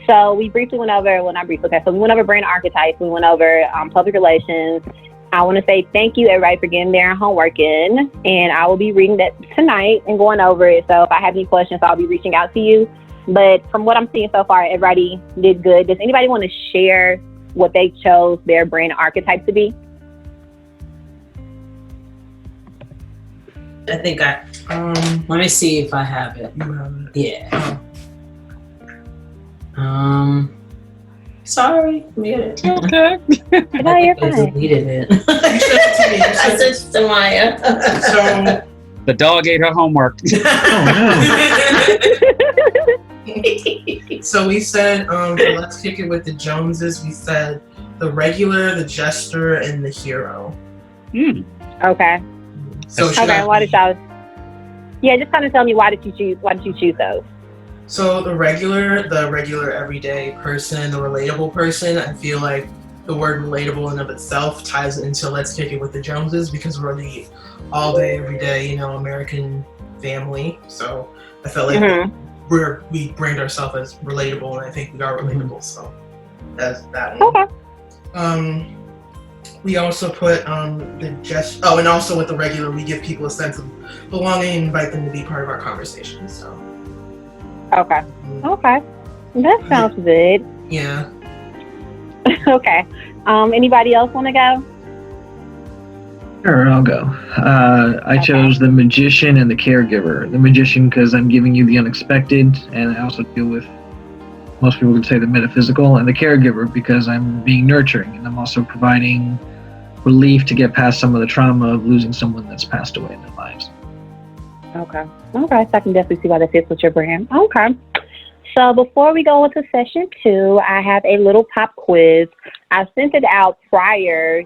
So we briefly went over, well, not briefly, okay, so we went over brand archetypes, we went over public relations. I want to say thank you, everybody, for getting their homework in, and I will be reading that tonight and going over it. So if I have any questions, I'll be reaching out to you. But from what I'm seeing so far, everybody did good. Does anybody want to share what they chose their brand archetype to be? I think let me see if I have it. Yeah. Sorry, get it. Okay. No, you're fine. Deleted it. I sent it to Maya. So The dog ate her homework. So we said, let's kick it with the Joneses. We said the regular, the jester, and the hero. Okay. So Okay. Why did y'all? Yeah, just kind of tell me why did you choose those? So the regular everyday person, the relatable person, I feel like the word relatable in of itself ties into let's kick it with the Joneses because we're the all day, everyday, American family. So I felt like we brand ourselves as relatable, and I think we are relatable. So that's that one. Okay. We also put and also with the regular, we give people a sense of belonging and invite them to be part of our conversation. So. Okay. Okay. That sounds good. Yeah. Okay. Anybody else want to go? Sure, I'll go. I chose the magician and the caregiver. The magician because I'm giving you the unexpected, and I also deal with, most people would say, the metaphysical, and the caregiver because I'm being nurturing, and I'm also providing relief to get past some of the trauma of losing someone that's passed away in their lives. Okay. Okay. So I can definitely see why that fits with your brand. Okay. So before we go into session 2, I have a little pop quiz. I sent it out I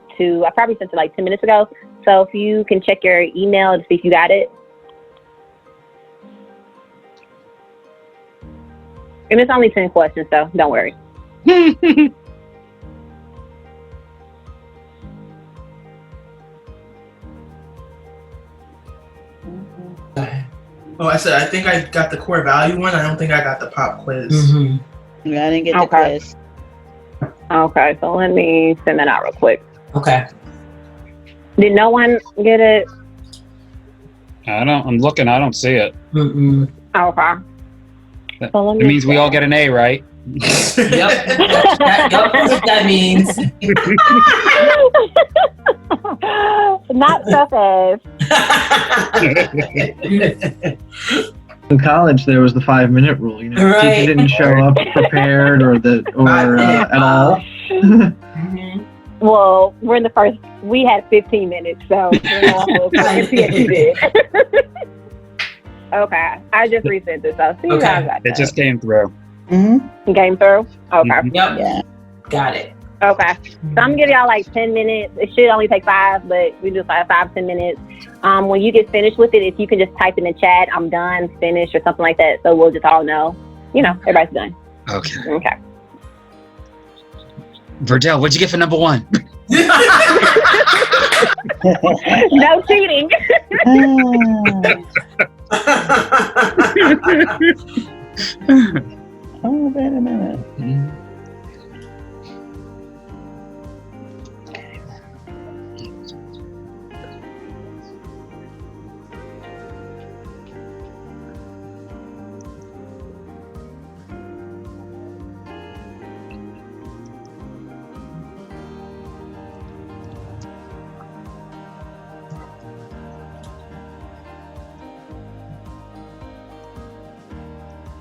probably sent it like 10 minutes ago. So if you can check your email to see if you got it. And it's only 10 questions, so don't worry. Oh, I said I think I got the core value one. I don't think I got the pop quiz. Yeah, I didn't get the quiz. Okay, so let me send that out real quick. Okay. Did no one get it? I'm looking. I don't see it. Okay. So It means we all get an A, right? Yep. That's what that means. Not so fast. In college, there was the 5-minute rule. Right. If you didn't show up prepared or at all. Well, we had 15 minutes, so I see if you did. Okay, I just resent this. So see you guys got that. It just came through. Came through? Okay. Yep. Yeah. Got it. Okay. So I'm gonna give y'all like 10 minutes. It should only take 5, but we just like 5-10 minutes. When you get finished with it, if you can just type in the chat, I'm done, finished, or something like that, so we'll just all know, everybody's done. Okay. Verdell, what'd you get for number 1? No cheating. Oh, wait a minute.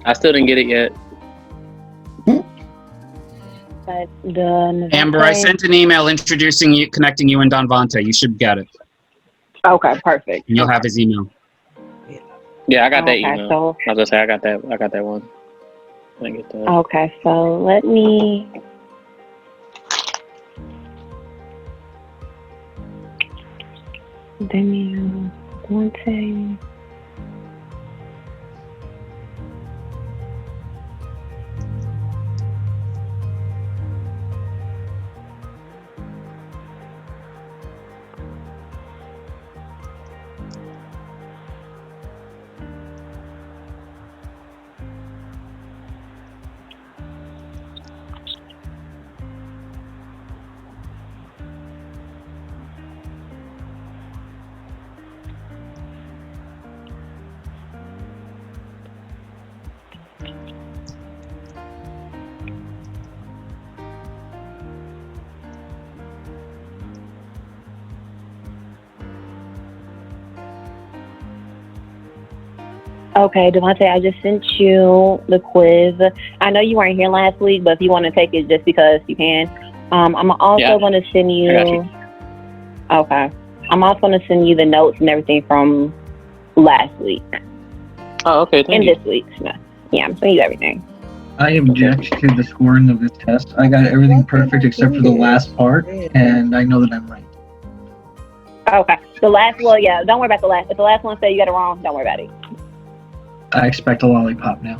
I still didn't get it yet. Amber, I sent an email introducing you, connecting you and Don Vante. You should get it. Okay, perfect. And you'll have his email. Yeah, I got that email. So, I was gonna say I got that one. I didn't get that. Okay, so let me. Daniel Vante. Okay, Devontae, I just sent you the quiz. I know you weren't here last week, but if you want to take it just because you can, I'm also Yeah, going to send I got you. Okay, I'm also going to send you the notes and everything from last week Oh, okay. Thank and you. this week's. No. Yeah, I'm sending you everything. I object to the scoring of this test. I got everything perfect except for the last part, and I know that I'm right. Okay, the last. Well, yeah, don't worry about the last. If the last one said you got it wrong, don't worry about it. I expect a lollipop now.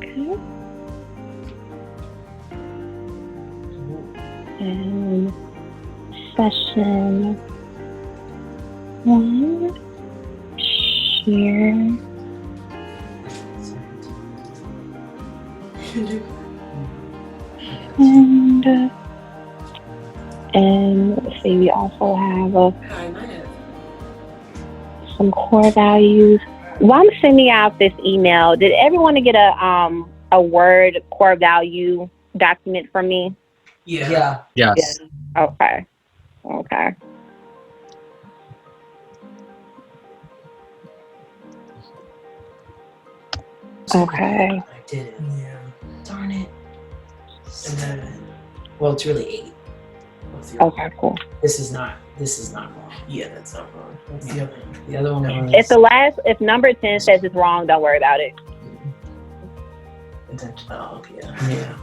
Okay. And session 1, share. And let's see, we also have some core values. While I'm sending out this email, did everyone get a Word core value document from me? Yeah. Yes. Okay. Okay. Okay. I did it. Yeah. Darn it. 7. Well, it's really 8. Okay, cool. This is not wrong. Yeah, that's not wrong. That's the other one. The other one was If number 10 says it's wrong, don't worry about it. Oh, yeah. Yeah.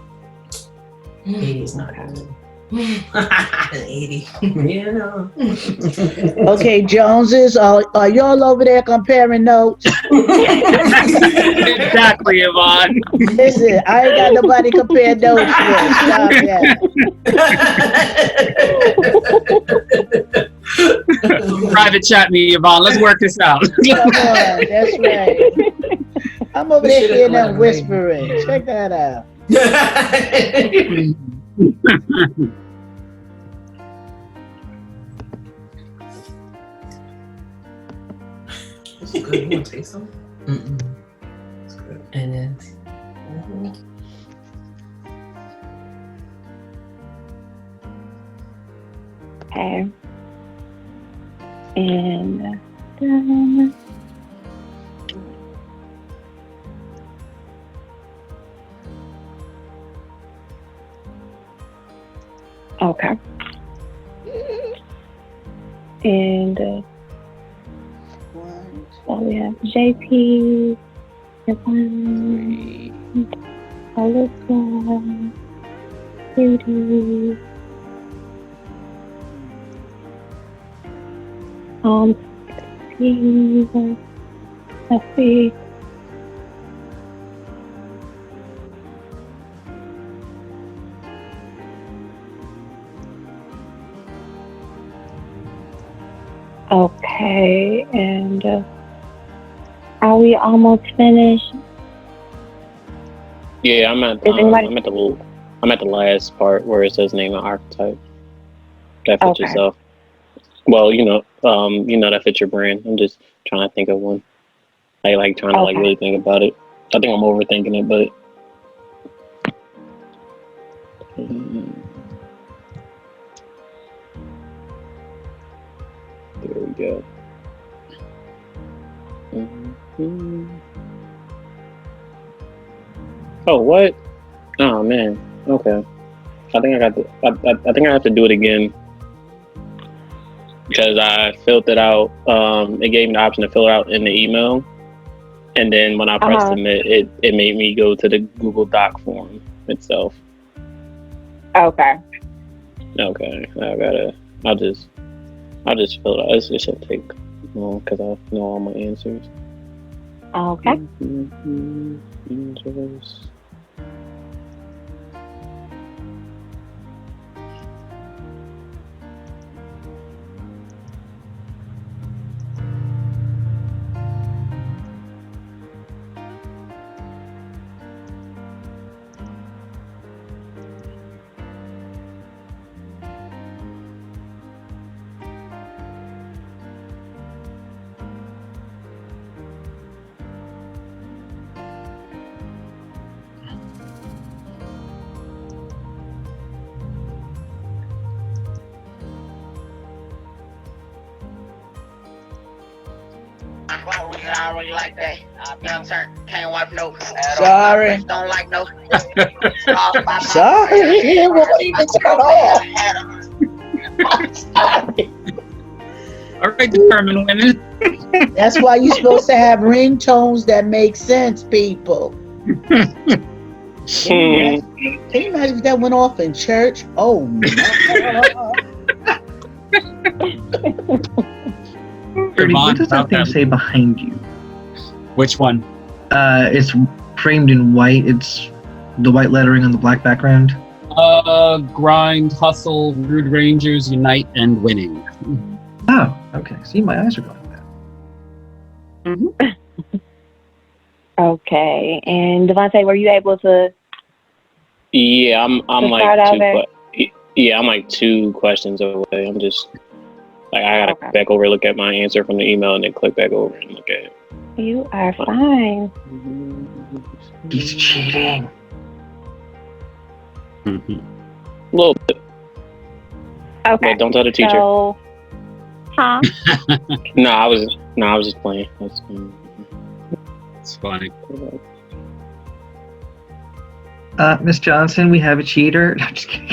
80 is not good. An 80. Yeah. Okay, Joneses, are y'all over there comparing notes? Exactly, Yvonne. Listen, I ain't got nobody compare notes with. Stop that. Private chat me, Yvonne. Let's work this out. Come on, that's right. I'm over We there should've hearing let them him whispering. Check that out. This is good. You want to taste some? Mm-mm. It's good. And then Okay. And done. Okay. And so we have JP, Alyssa, Judy, Steve, let's see. Okay, and are we almost finished? Yeah, I'm at the last part where it says name an archetype that fits Okay. yourself. Well, you know that fits your brand. I'm just trying to think of one. I like trying to Okay. really think about it. I think I'm overthinking it, but there we go. Oh, what? Oh man. Okay. I think I think I have to do it again because I filled it out. It gave me the option to fill it out in the email, and then when I pressed submit, it made me go to the Google Doc form itself. Okay. Okay. I'll just fill it out. It shouldn't take long because I know all my answers. Okay. Answers. Sorry. Sorry, it won't even turn off. All right, determined women. That's why you're supposed to have ringtones that make sense, people. Can you imagine if that went off in church? Oh, no. Bernie, Devon, what does that about thing that. say behind you? Which one? It's framed in white. It's the white lettering on the black background. Grind, hustle, rude rangers, unite, and winning. Oh, okay. See, my eyes are going there. Okay. And Devontae, were you able to? Yeah, I'm To like start out there? I'm like 2 questions away. I'm just like I gotta Okay. back over, look at my answer from the email, and then click back over and look at it. You are fine. He's cheating. Mhm. A little bit, Okay. but don't tell the teacher. So, huh? No, I was just playing. It's funny. Miss Johnson, we have a cheater. I'm just kidding.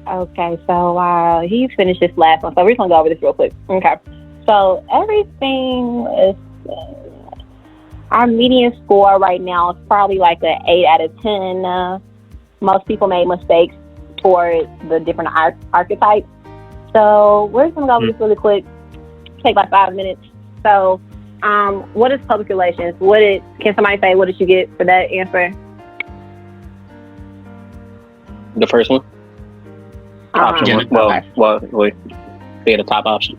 Okay, so he's finished this last one, so we're just gonna go over this real quick. Okay, so everything is our median score right now is probably like an 8 out of 10. Most people made mistakes for the different archetypes, so we're just gonna go over this really quick. Take like 5 minutes. So, what is public relations? Can somebody say what did you get for that answer? The first one. Option Uh-huh. one. Well, wait. They had a top option.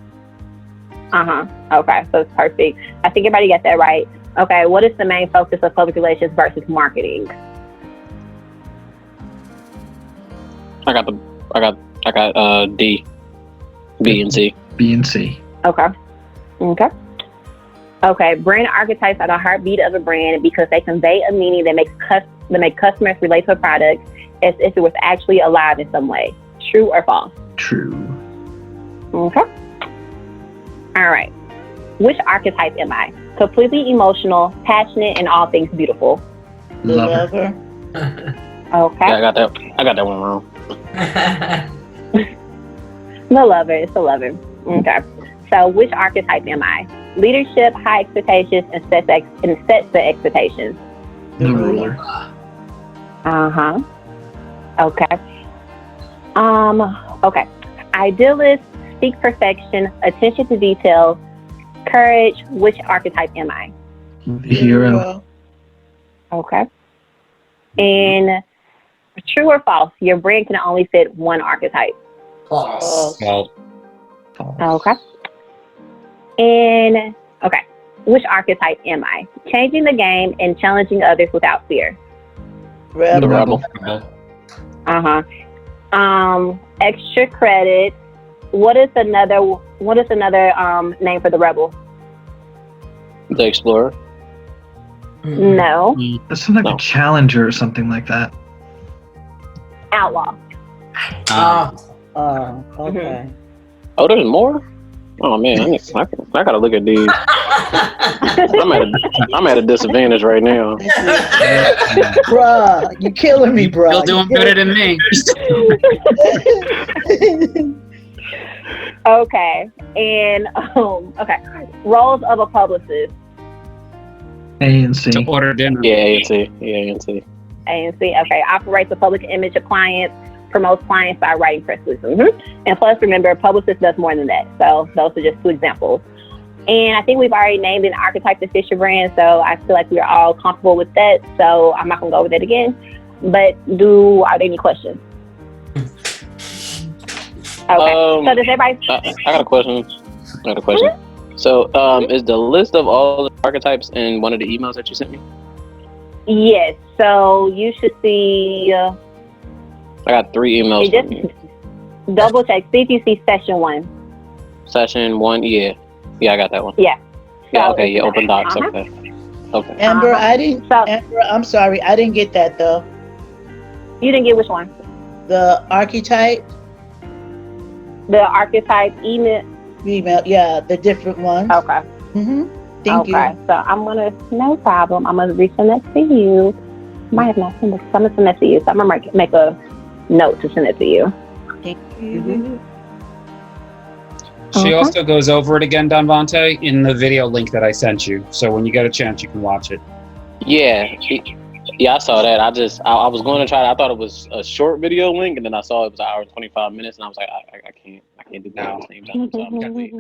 Okay, so it's perfect. I think everybody got that right. Okay, what is the main focus of public relations versus marketing? I got D, B, and C. B and C. Okay. Brand archetypes are the heartbeat of a brand because they convey a meaning that make customers relate to a product as if it was actually alive in some way. True or false? True. Okay. All right. Which archetype am I? Completely emotional, passionate, and all things beautiful. The Lover. lover. Okay. Yeah, I got that one wrong. The lover. It's the lover. Okay. So which archetype am I? Leadership, high expectations, and sets the expectations. The ruler. Okay. Okay. Idealist, seek perfection, attention to detail, courage. Which archetype am I? The hero. Okay. And true or false? Your brand can only fit one archetype. False. Well, Okay. And okay. Which archetype am I? Changing the game and challenging others without fear. The Rebel. rebel. Extra credit. What is another name for the rebel? The explorer. No. That sounds like No. a challenger or something like that. Outlaw. Okay. Oh, there's more. Oh man, I gotta look at these. I'm at a disadvantage right now. Bruh, you killing me, bruh. Still doing better than me. Okay. And okay. Roles of a publicist. A and C. To order dinner. Yeah, A and C. Yeah, A and C. A and C. Okay. Operates the public image of clients. Promotes clients by writing press releases. And plus, remember, publicist does more than that. So those are just 2 examples. And I think we've already named an archetype to Fisher brand, so I feel like we're all comfortable with that. So I'm not gonna go over that again. But are there any questions? Okay. So does everybody? I got a question. So, is the list of all the archetypes in one of the emails that you sent me? Yes. So you should see. I got 3 emails. Just double check. See if you see session 1. Session 1, yeah, I got that one. Yeah. Yeah, So okay, yeah, open docs. Uh-huh. Okay. Amber, So Amber, I'm sorry, I didn't get that though. you didn't get which one? The archetype. The archetype email. Yeah, the different ones. Okay. Thank you. Okay. So I'm gonna, no problem. I'm gonna resend that to you. Might have not sent it. I'm gonna send that to you. So I'm gonna make a note to send it to you. Thank you. She also goes over it again, Donvante, in the video link that I sent you. So when you get a chance, you can watch it. Yeah, I saw that. I was going to try. I thought it was a short video link, and then I saw it was an hour and 25 minutes, and I was like, I can't do that at the same time. So I'm gonna wait.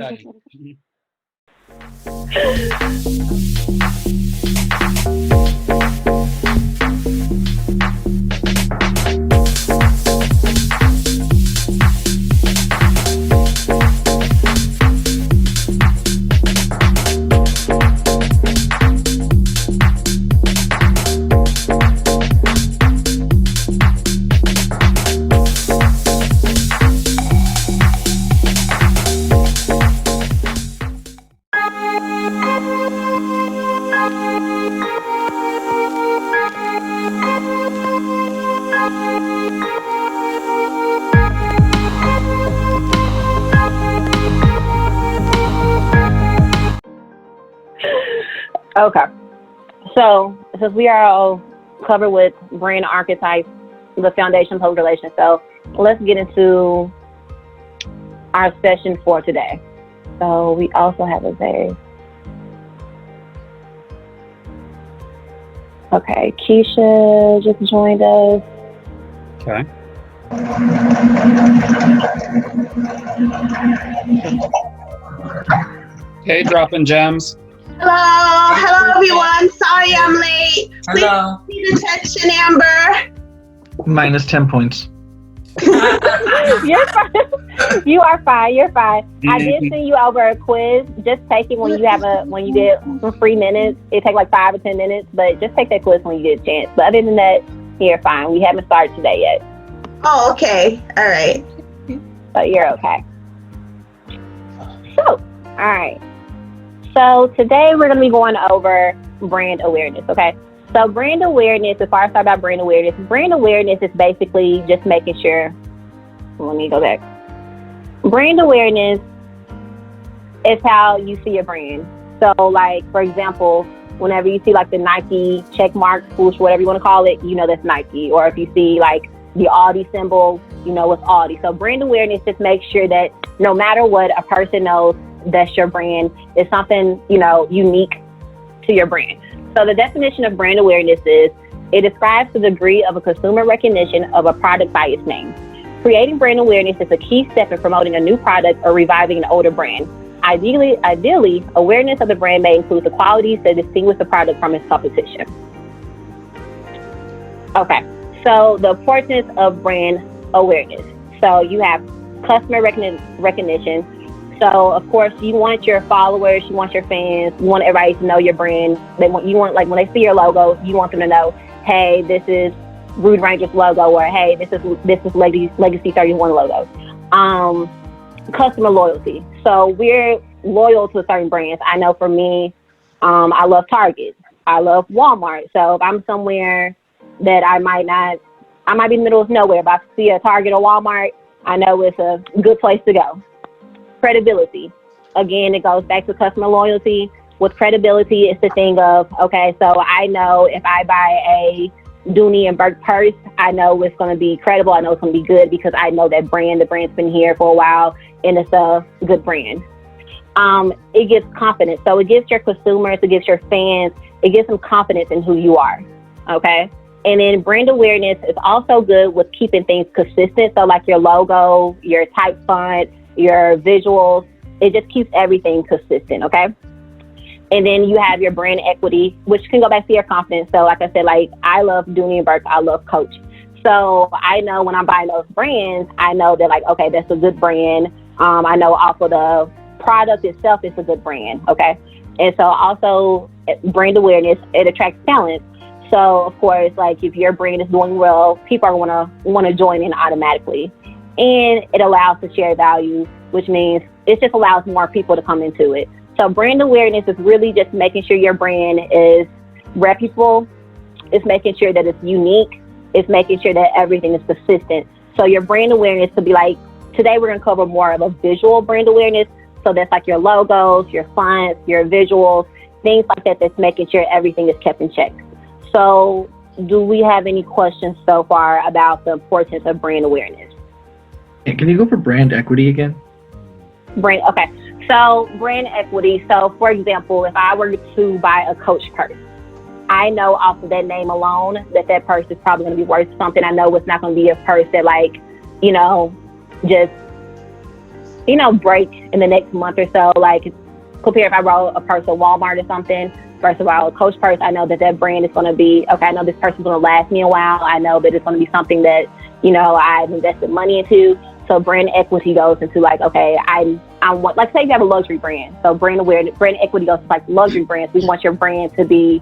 Okay. So since we are all covered with brand archetypes, the foundation of public relations, so let's get into our session for today. So we also have a very okay. Keisha just joined us. Okay. Okay, dropping gems. Hello everyone. Sorry I'm late. Hello. Please attention, Amber. Minus 10 points. You're fine. You are fine. You're fine. I did send you over a quiz. Just take it when you get some free minutes. It takes like 5 or 10 minutes, but just take that quiz when you get a chance. But other than that, you're fine. We haven't started today yet. Oh, okay. All right. So you're okay. So, all right. So today we're going to be going over brand awareness, okay? So brand awareness, before I start about brand awareness is basically just making sure, let me go back. Brand awareness is how you see your brand. So like, for example, whenever you see like the Nike check mark, swoosh, whatever you want to call it, you know that's Nike. Or if you see like the Audi symbol, you know it's Audi. So brand awareness just makes sure that no matter what, a person knows that's your brand is something, you know, unique to your brand. So the definition of brand awareness is it describes the degree of a consumer recognition of a product by its name. Creating brand awareness is a key step in promoting a new product or reviving an older brand. Ideally, awareness of the brand may include the qualities that distinguish the product from its competition. Okay, so the importance of brand awareness. So you have customer recognition. So of course you want your followers, you want your fans, you want everybody to know your brand. You want like when they see your logo, you want them to know, hey, this is Rude Rangers logo, or hey, this is Legacy 31 logo. Customer loyalty. So we're loyal to certain brands. I know for me, I love Target. I love Walmart. So if I'm somewhere that I might be in the middle of nowhere, but I see a Target or Walmart, I know it's a good place to go. Credibility. Again, it goes back to customer loyalty. With credibility, it's the thing of, okay, so I know if I buy a Dooney and Burke purse, I know it's going to be credible. I know it's going to be good because I know that brand. The brand's been here for a while, and it's a good brand. It gives confidence. So it gives your consumers, it gives your fans, it gives them confidence in who you are, okay? And then brand awareness is also good with keeping things consistent. So like your logo, your type font, your visuals, it just keeps everything consistent, okay? And then you have your brand equity, which can go back to your confidence. So like I said, like I love Dooney and Burke, I love Coach. So I know when I'm buying those brands, I know that like, okay, that's a good brand. I know also the product itself is a good brand, okay? And so also brand awareness, it attracts talent. So of course, like if your brand is doing well, people are want to join in automatically. And it allows to share value, which means it just allows more people to come into it. So brand awareness is really just making sure your brand is reputable. It's making sure that it's unique. It's making sure that everything is consistent. So your brand awareness could be like, today we're going to cover more of a visual brand awareness. So that's like your logos, your fonts, your visuals, things like that, that's making sure everything is kept in check. So do we have any questions so far about the importance of brand awareness? Can you go for brand equity again? Okay. So brand equity. So for example, if I were to buy a Coach purse, I know off of that name alone that purse is probably going to be worth something. I know it's not going to be a purse that just, break in the next month or so. Like compare if I bought a purse at Walmart or something versus a Coach purse, I know that brand is going to be, okay, I know this purse is going to last me a while. I know that it's going to be something that, I've invested money into. So brand equity goes into okay, I want, like say you have a luxury brand. So brand equity goes to luxury brands. We want your brand to be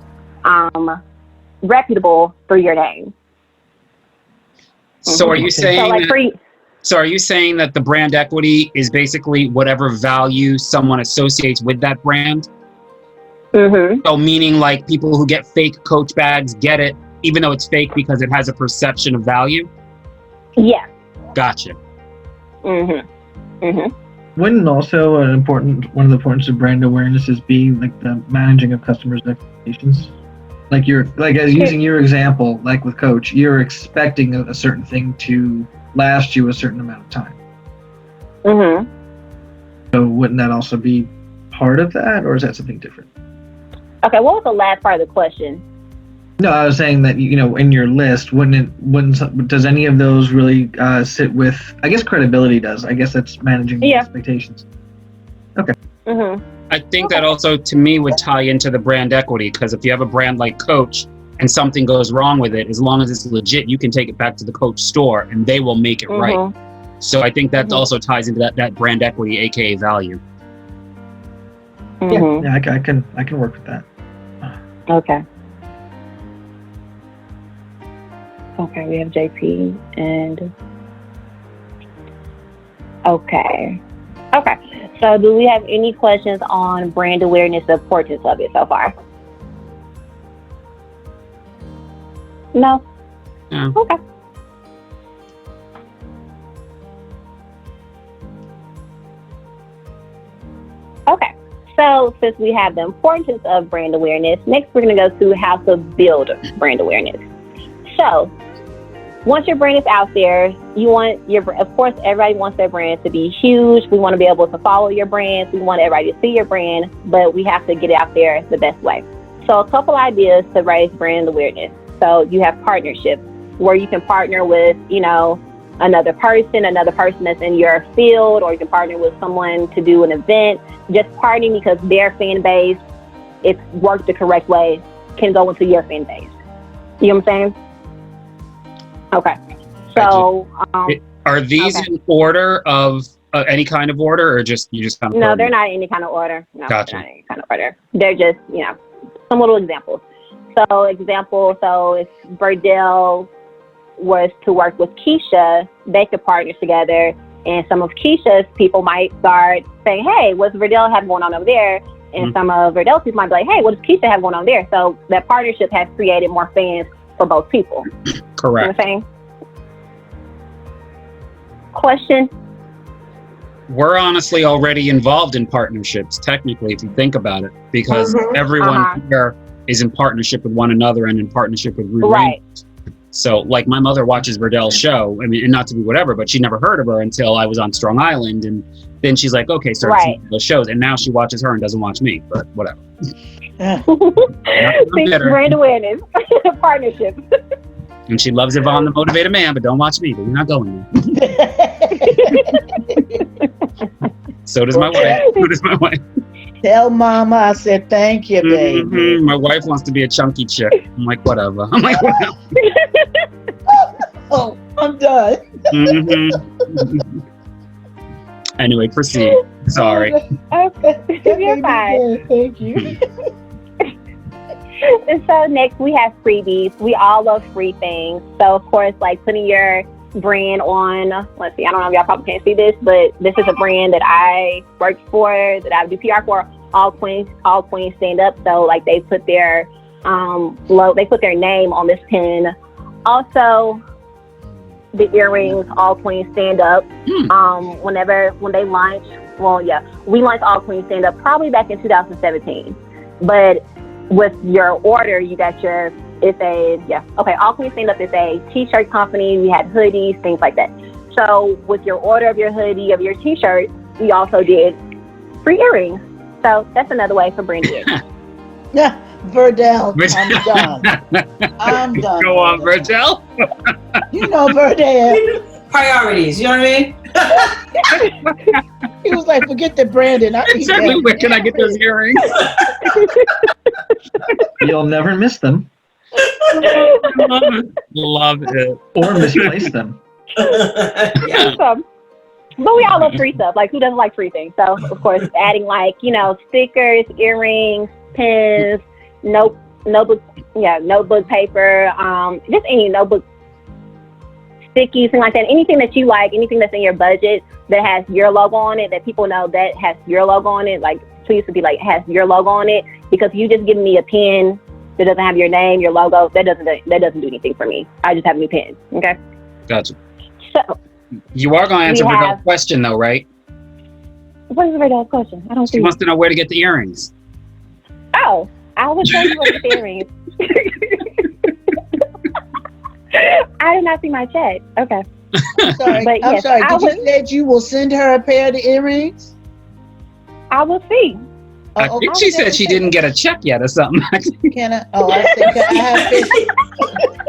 reputable through your name. So are you saying So are you saying that the brand equity is basically whatever value someone associates with that brand? Mm-hmm. So meaning people who get fake Coach bags get it, even though it's fake because it has a perception of value? Yeah. Gotcha. Mm-hmm. Mm-hmm. Wouldn't also one of the importance of brand awareness is be the managing of customers' expectations? Using your example, with Coach, you're expecting a certain thing to last you a certain amount of time. Mm-hmm. So wouldn't that also be part of that, or is that something different? Okay, what was the last part of the question? No, I was saying that in your list, does any of those really sit with? I guess credibility does. I guess that's managing expectations. Okay. Mm-hmm. I think that also, to me, would tie into the brand equity, because if you have a brand like Coach and something goes wrong with it, as long as it's legit, you can take it back to the Coach store and they will make it right. So I think that also ties into that brand equity, aka value. Mm-hmm. Yeah, I can work with that. Okay. Okay, we have JP and okay. So do we have any questions on brand awareness, the importance of it so far? No? No. Okay. Okay. So since we have the importance of brand awareness, next we're going to go to how to build brand awareness. So once your brand is out there, of course, everybody wants their brand to be huge. We want to be able to follow your brand. We want everybody to see your brand, but we have to get it out there the best way. So a couple ideas to raise brand awareness. So you have partnerships where you can partner with, another person that's in your field, or you can partner with someone to do an event. Just partnering because their fan base, if worked the correct way, can go into your fan base. You know what I'm saying? Okay. So, are these in order of any kind of order, or you just kind of? No, they're not in any kind of order. No, gotcha. They're not in any kind of order. They're just, some little examples. So if Verdell was to work with Keisha, they could partner together, and some of Keisha's people might start saying, "Hey, what's Verdell have going on over there?" And some of Verdell's people might be like, "Hey, what does Keisha have going on there?" So that partnership has created more fans for both people. Correct. You know what I'm saying? Question? We're honestly already involved in partnerships, technically, if you think about it, because everyone here is in partnership with one another and in partnership with Rude Right. Rangers. So, my mother watches Verdell's show. I mean, and not to be whatever, but she never heard of her until I was on Strong Island, and then she's like, okay, start seeing those shows, and now she watches her and doesn't watch me, but whatever. Brand awareness, partnership. And she loves Yvonne the Motivated Man, but don't watch me, but you're not going there. So does my wife. Tell Mama I said thank you, baby. My wife wants to be a chunky chick. I'm like, whatever. Whatever. Oh, I'm done. Anyway, proceed. Sorry. Okay, you're fine. Thank you. And so next we have freebies. We all love free things. So of course, putting your brand on, let's see, I don't know if y'all probably can't see this, but this is a brand that I worked for, that I do PR for, All Queens Stand Up. So they put their they put their name on this pin. Also, the earrings All Queen Stand Up. When they launched, we launched All Queen Stand Up probably back in 2017. But with your order, you got All Queen Stand Up is a t-shirt company. We had hoodies, things like that. So with your order of your hoodie, of your t-shirt, we also did free earrings. So that's another way for branding. Yeah, Verdell, I'm done. I'm done. Go on, Verdell. You know Verdell. Priorities, you know what I mean? He was like, forget the branding. Exactly. Where can I get those earrings? You'll never miss them Love it. or misplace them. Yeah. But we all love free stuff. Like, who doesn't like free things? So, of course, adding stickers, earrings, pens, notebook paper, just any notebook stickies, things like that. Anything that you like, anything that's in your budget that has your logo on it, that people know that has your logo on it. Like, please to be like, has your logo on it. Because you just give me a pen that doesn't have your name, your logo, that doesn't do anything for me. I just have a new pen. Okay. Gotcha. So. You are going to answer Verdell's question, though, right? What is Verdell's question? I don't see. She wants to know where to get the earrings. Oh, I was trying to look at the earrings. I did not see my check. Okay. I'm sorry. But I'm yes, sorry. Did you say you will send her a pair of earrings? I will see. I think she said she didn't get a check yet or something. Can I? Oh, I think I have been.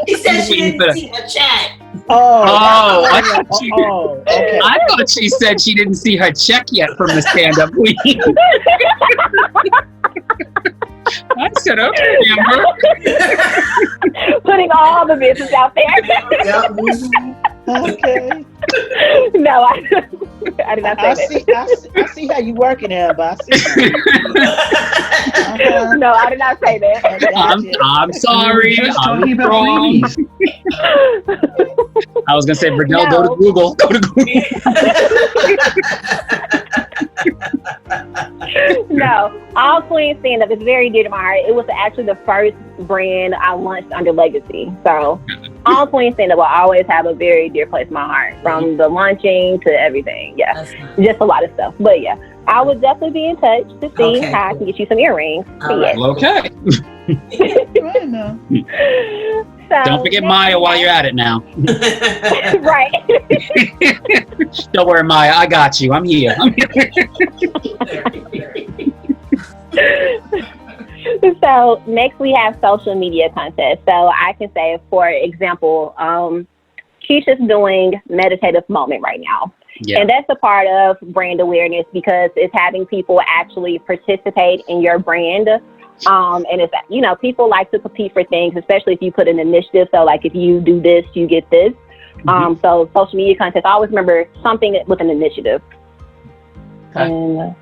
He said she didn't see a chat. I Okay. I thought she said she didn't see her check yet from the stand-up queen. I said, okay, Amber. Putting all the business out there. Okay. No, I did not say that. I see how you working, Amber. I see. No, I did not say that. I'm sorry. Just I'm talking about wrong. freebies. I was gonna say, Verdell, No. go to Google. Go to Google. No, All Queen Stand Up is very dear to my heart. It was actually the first brand I launched under Legacy. So All Queen Stand Up will always have a very dear place in my heart, from the launching to everything. Yeah, That's nice. just a lot of stuff. But yeah, I would definitely be in touch to see Okay, how I can get you some earrings. All right. Well, okay. Right now. So, Don't forget Maya while you're at it now. Right. Don't worry, Maya. I got you. I'm here. So next we have social media contests. So I can say, for example, Keisha's doing Meditative Moment right now. Yeah. And that's a part of brand awareness, because it's having people actually participate in your brand. And it's, people like to compete for things, especially if you put an initiative. So like, if you do this, you get this. So social media contests, I always remember something with an initiative. Okay.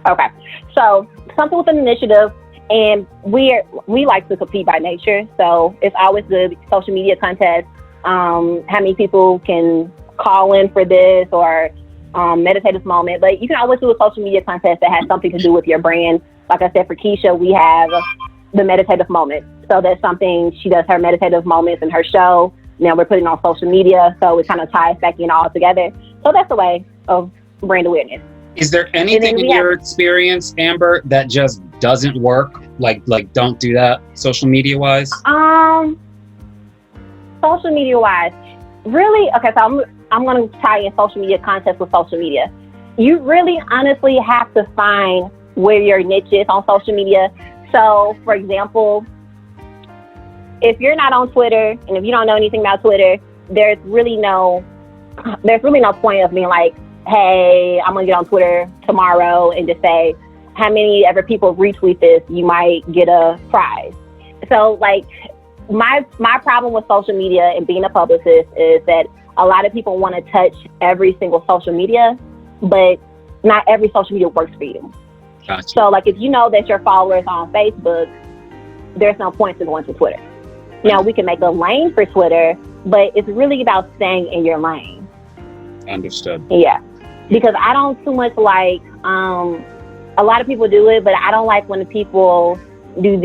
Okay, so something with an initiative, and we like to compete by nature, so it's always good. Social media contest, how many people can call in for this, or Meditative Moment, but you can always do a social media contest that has something to do with your brand. Like I said, for Keisha, we have the Meditative Moment, so that's something she does, her meditative moments in her show. Now we're putting it on social media, so it kind of ties back in all together. So that's a way of brand awareness. Is there anything in your experience, Amber, that just doesn't work? Like don't do that social media wise? Social media wise, really? Okay, so I'm going to tie in social media contests with social media. You really honestly have to find where your niche is on social media. So, for example, if you're not on Twitter, and if you don't know anything about Twitter, there's really no point of being like, hey, I'm going to get on Twitter tomorrow and just say, how many ever people retweet this, you might get a prize. So, like, my problem with social media and being a publicist is that a lot of people want to touch every single social media, but not every social media works for you. Gotcha. So, like, if you know that your followers on Facebook, there's no point to going to Twitter. Now, we can make a lane for Twitter, but it's really about staying in your lane. Understood. Yeah. Because I don't too much like, a lot of people do it, but I don't like when the people do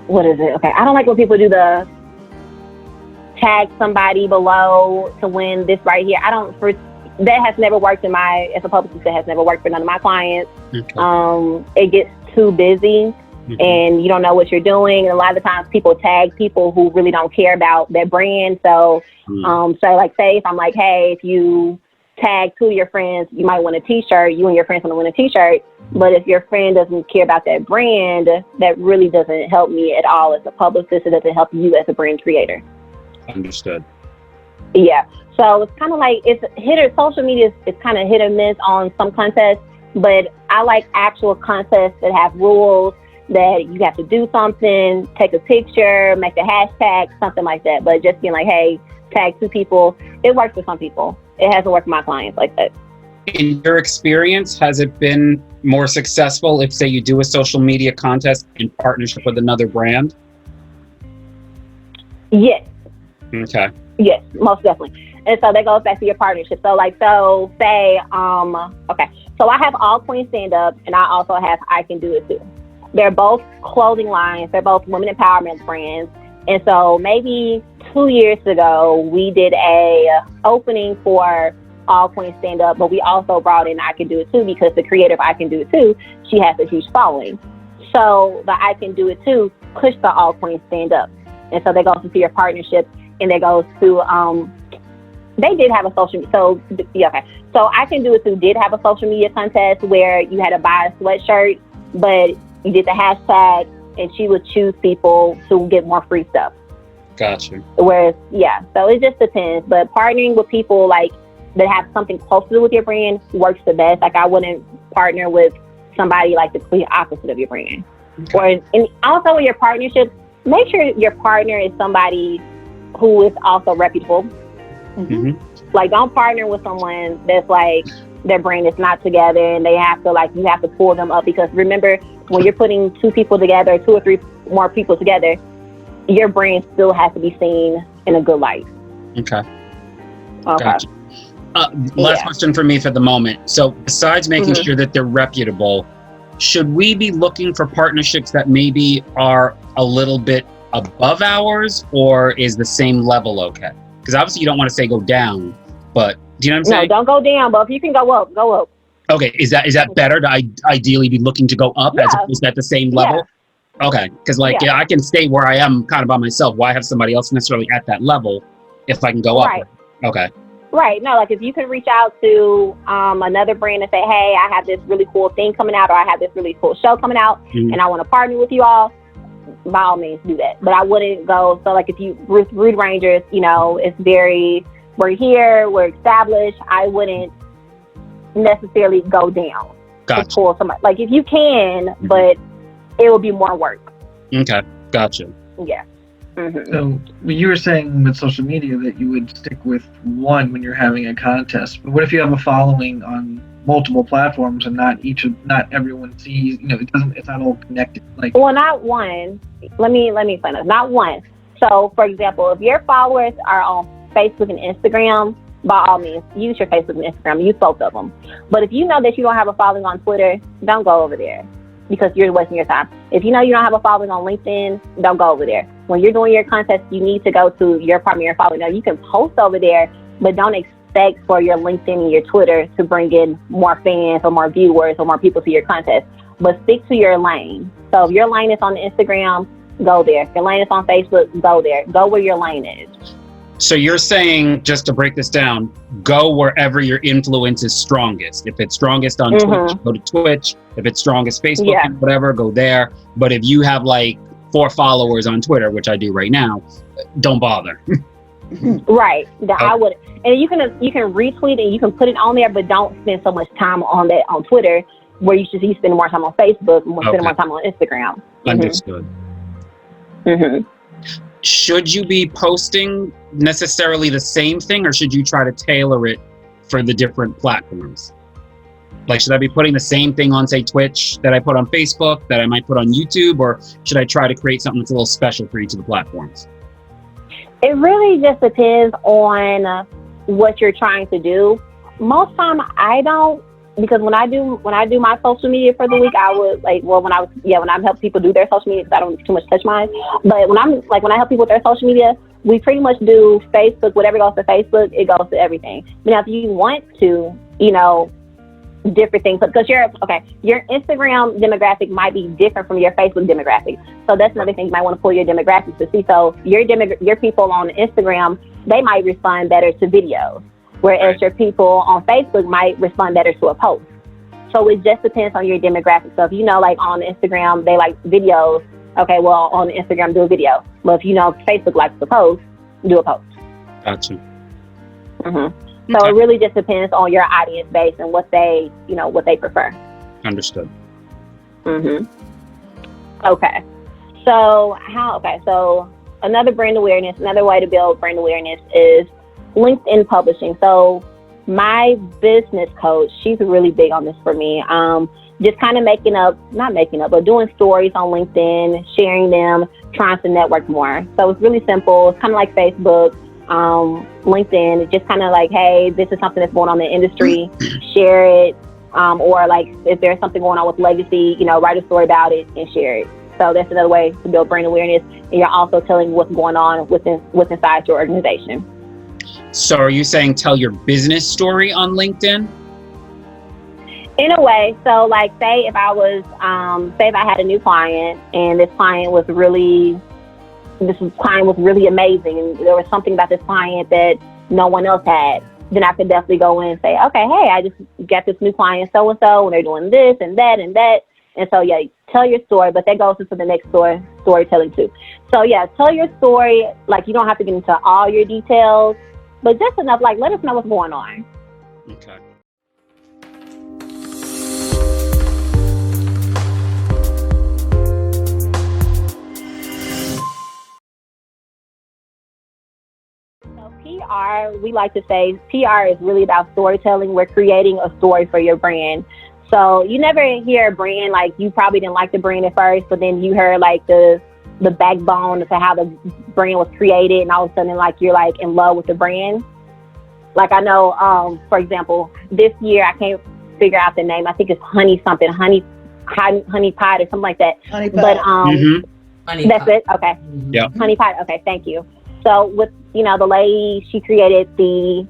what is it? Okay, I don't like when people do the tag somebody below to win this right here. That has never worked as a publicist, it has never worked for none of my clients. Okay. It gets too busy and you don't know what you're doing. And a lot of the times people tag people who really don't care about their brand. So, say if I'm like, hey, if you tag two of your friends, you might win a t-shirt, you and your friends want to win a t-shirt. But if your friend doesn't care about that brand, that really doesn't help me at all as a publicist. It doesn't help you as a brand creator. Understood. Yeah. So it's kind of like social media is kind of hit or miss on some contests, but I like actual contests that have rules that you have to do something, take a picture, make a hashtag, something like that. But just being like, hey, tag two people, it works for some people. It hasn't worked for my clients like that. In your experience, has it been more successful if, say, you do a social media contest in partnership with another brand? Yes. Okay. Yes, most definitely. And so that goes back to your partnership. So say, okay. So I have All Queens Stand Up, and I also have I Can Do It Too. They're both clothing lines. They're both women empowerment brands. And so maybe 2 years ago, we did a opening for All Queens Stand Up, but we also brought in I Can Do It Too because the creator of I Can Do It Too, she has a huge following. So the I Can Do It Too pushed the All Queens Stand Up. And so that goes into your partnership, and that goes to, they did have a social media. So, yeah, okay. So I Can Do It Too did have a social media contest where you had to buy a sweatshirt, but you did the hashtag, and she would choose people to get more free stuff. Gotcha. Whereas, yeah, so it just depends. But partnering with people like that have something close to do with your brand works the best. Like I wouldn't partner with somebody like the complete opposite of your brand. Okay. And also with your partnerships, make sure your partner is somebody who is also reputable. Like don't partner with someone that's like their brand is not together and they have to you have to pull them up, because remember, when you're putting two people together, 2 or 3 more people together, your brand still has to be seen in a good light. Okay. Gotcha. Last question for me for the moment. So besides making sure that they're reputable, should we be looking for partnerships that maybe are a little bit above ours, or is the same level okay? Because obviously you don't want to say go down, but do you know what I'm saying? No, don't go down, but if you can go up, go up. Okay, is that better to ideally be looking to go up as opposed to at the same level? Yeah. Okay, because I can stay where I am kind of by myself. Why have somebody else necessarily at that level if I can go up? Okay. Right. No, like if you can reach out to another brand and say, hey, I have this really cool thing coming out, or I have this really cool show coming out, and I want to partner with you all, by all means do that. But I wouldn't go, so like if you, Rude Rangers, it's very, we're here, we're established. I wouldn't necessarily go down to pull somebody. Like if you can, but it will be more work. Okay, gotcha. Yeah. So you were saying with social media that you would stick with one when you're having a contest. But what if you have a following on multiple platforms and not everyone sees? It's not all connected. Well, not one. Let me explain this. Not one. So, for example, if your followers are on Facebook and Instagram, by all means, use your Facebook and Instagram. Use both of them. But if you know that you don't have a following on Twitter, don't go over there, because you're wasting your time. If you know you don't have a following on LinkedIn, don't go over there. When you're doing your contest, you need to go to your primary following. Now, you can post over there, but don't expect for your LinkedIn and your Twitter to bring in more fans or more viewers or more people to your contest. But stick to your lane. So if your lane is on Instagram, go there. If your lane is on Facebook, go there. Go where your lane is. So you're saying, just to break this down, go wherever your influence is strongest. If it's strongest on Twitch, go to Twitch. If it's strongest Facebook, whatever, go there. But if you have 4 followers on Twitter, which I do right now, don't bother. Right. I would, and you can retweet and you can put it on there, but don't spend so much time on that on Twitter, where you should be spending more time on Facebook and spending more time on Instagram. Understood. Should you be posting necessarily the same thing, or should you try to tailor it for the different platforms? Should I be putting the same thing on, say, Twitch that I put on Facebook, that I might put on YouTube, or should I try to create something that's a little special for each of the platforms? It really just depends on what you're trying to do. Most time, I don't because when I do my social media for the week, I would when I help people do their social media, because I don't too much touch mine. But when I help people with their social media, we pretty much do Facebook. Whatever goes to Facebook, it goes to everything. Now, if you want to, different things, because your Instagram demographic might be different from your Facebook demographic. So that's another thing, you might want to pull your demographics to see. So your people on Instagram, they might respond better to videos, whereas your people on Facebook might respond better to a post. So it just depends on your demographic. So if on Instagram they like videos, okay, well on Instagram do a video. But if Facebook likes to post, do a post. Gotcha. Mm-hmm. So it really just depends on your audience base and what they prefer. Understood. Mhm. Okay. So another way to build brand awareness is LinkedIn publishing. So my business coach, she's really big on this for me. Just kind of but doing stories on LinkedIn, sharing them, trying to network more. So it's really simple. It's kind of like Facebook. LinkedIn, it's just kind of like, hey, this is something that's going on in the industry, share it, or like if there's something going on with legacy, write a story about it and share it. So that's another way to build brand awareness, and you're also telling what's going on inside your organization. So are you saying tell your business story on LinkedIn? In a way. So like say if I had a new client and this client was really amazing, and there was something about this client that no one else had, then I could definitely go in and say, okay, hey, I just got this new client so-and-so, and they're doing this and that and that. And so, yeah, tell your story, but that goes into the next storytelling too. So, yeah, tell your story. Like, you don't have to get into all your details, but just enough, like, let us know what's going on. Okay. PR, we like to say PR is really about storytelling. We're creating a story for your brand. So you never hear a brand, like you probably didn't like the brand at first, but then you heard like the backbone to how the brand was created, and all of a sudden like you're like in love with the brand. Like I know, for example, this year I can't figure out the name. I think it's honey pot or something like that. Honey pot. But Honey that's pot. it. Okay. Yeah. Honey pot. Okay. Thank you. So with, the lady, she created the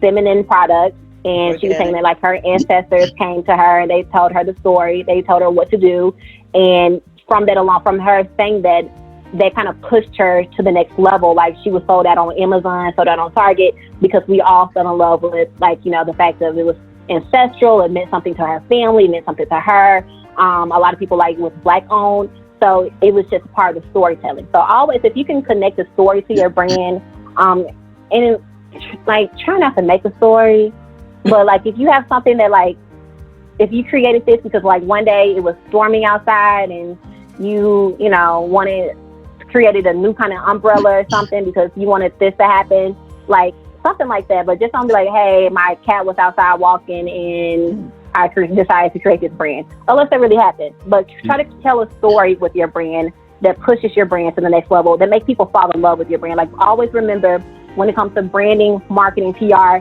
feminine product, and she was saying that like her ancestors came to her and they told her the story. They told her what to do. And from her saying that, they kind of pushed her to the next level. Like she was sold out on Amazon, sold out on Target, because we all fell in love with the fact that it was ancestral. It meant something to her family, it meant something to her. A lot of people like it was Black owned. So it was just part of the storytelling. So always, if you can connect the story to your brand, and like try not to make a story, but like if you have something that like, if you created this because like one day it was storming outside and you created a new kind of umbrella or something because you wanted this to happen, like something like that. But just don't be like, hey, my cat was outside walking and I decided to create this brand, unless that really happened. But try to tell a story with your brand that pushes your brand to the next level, that makes people fall in love with your brand. Like always remember, when it comes to branding, marketing, PR,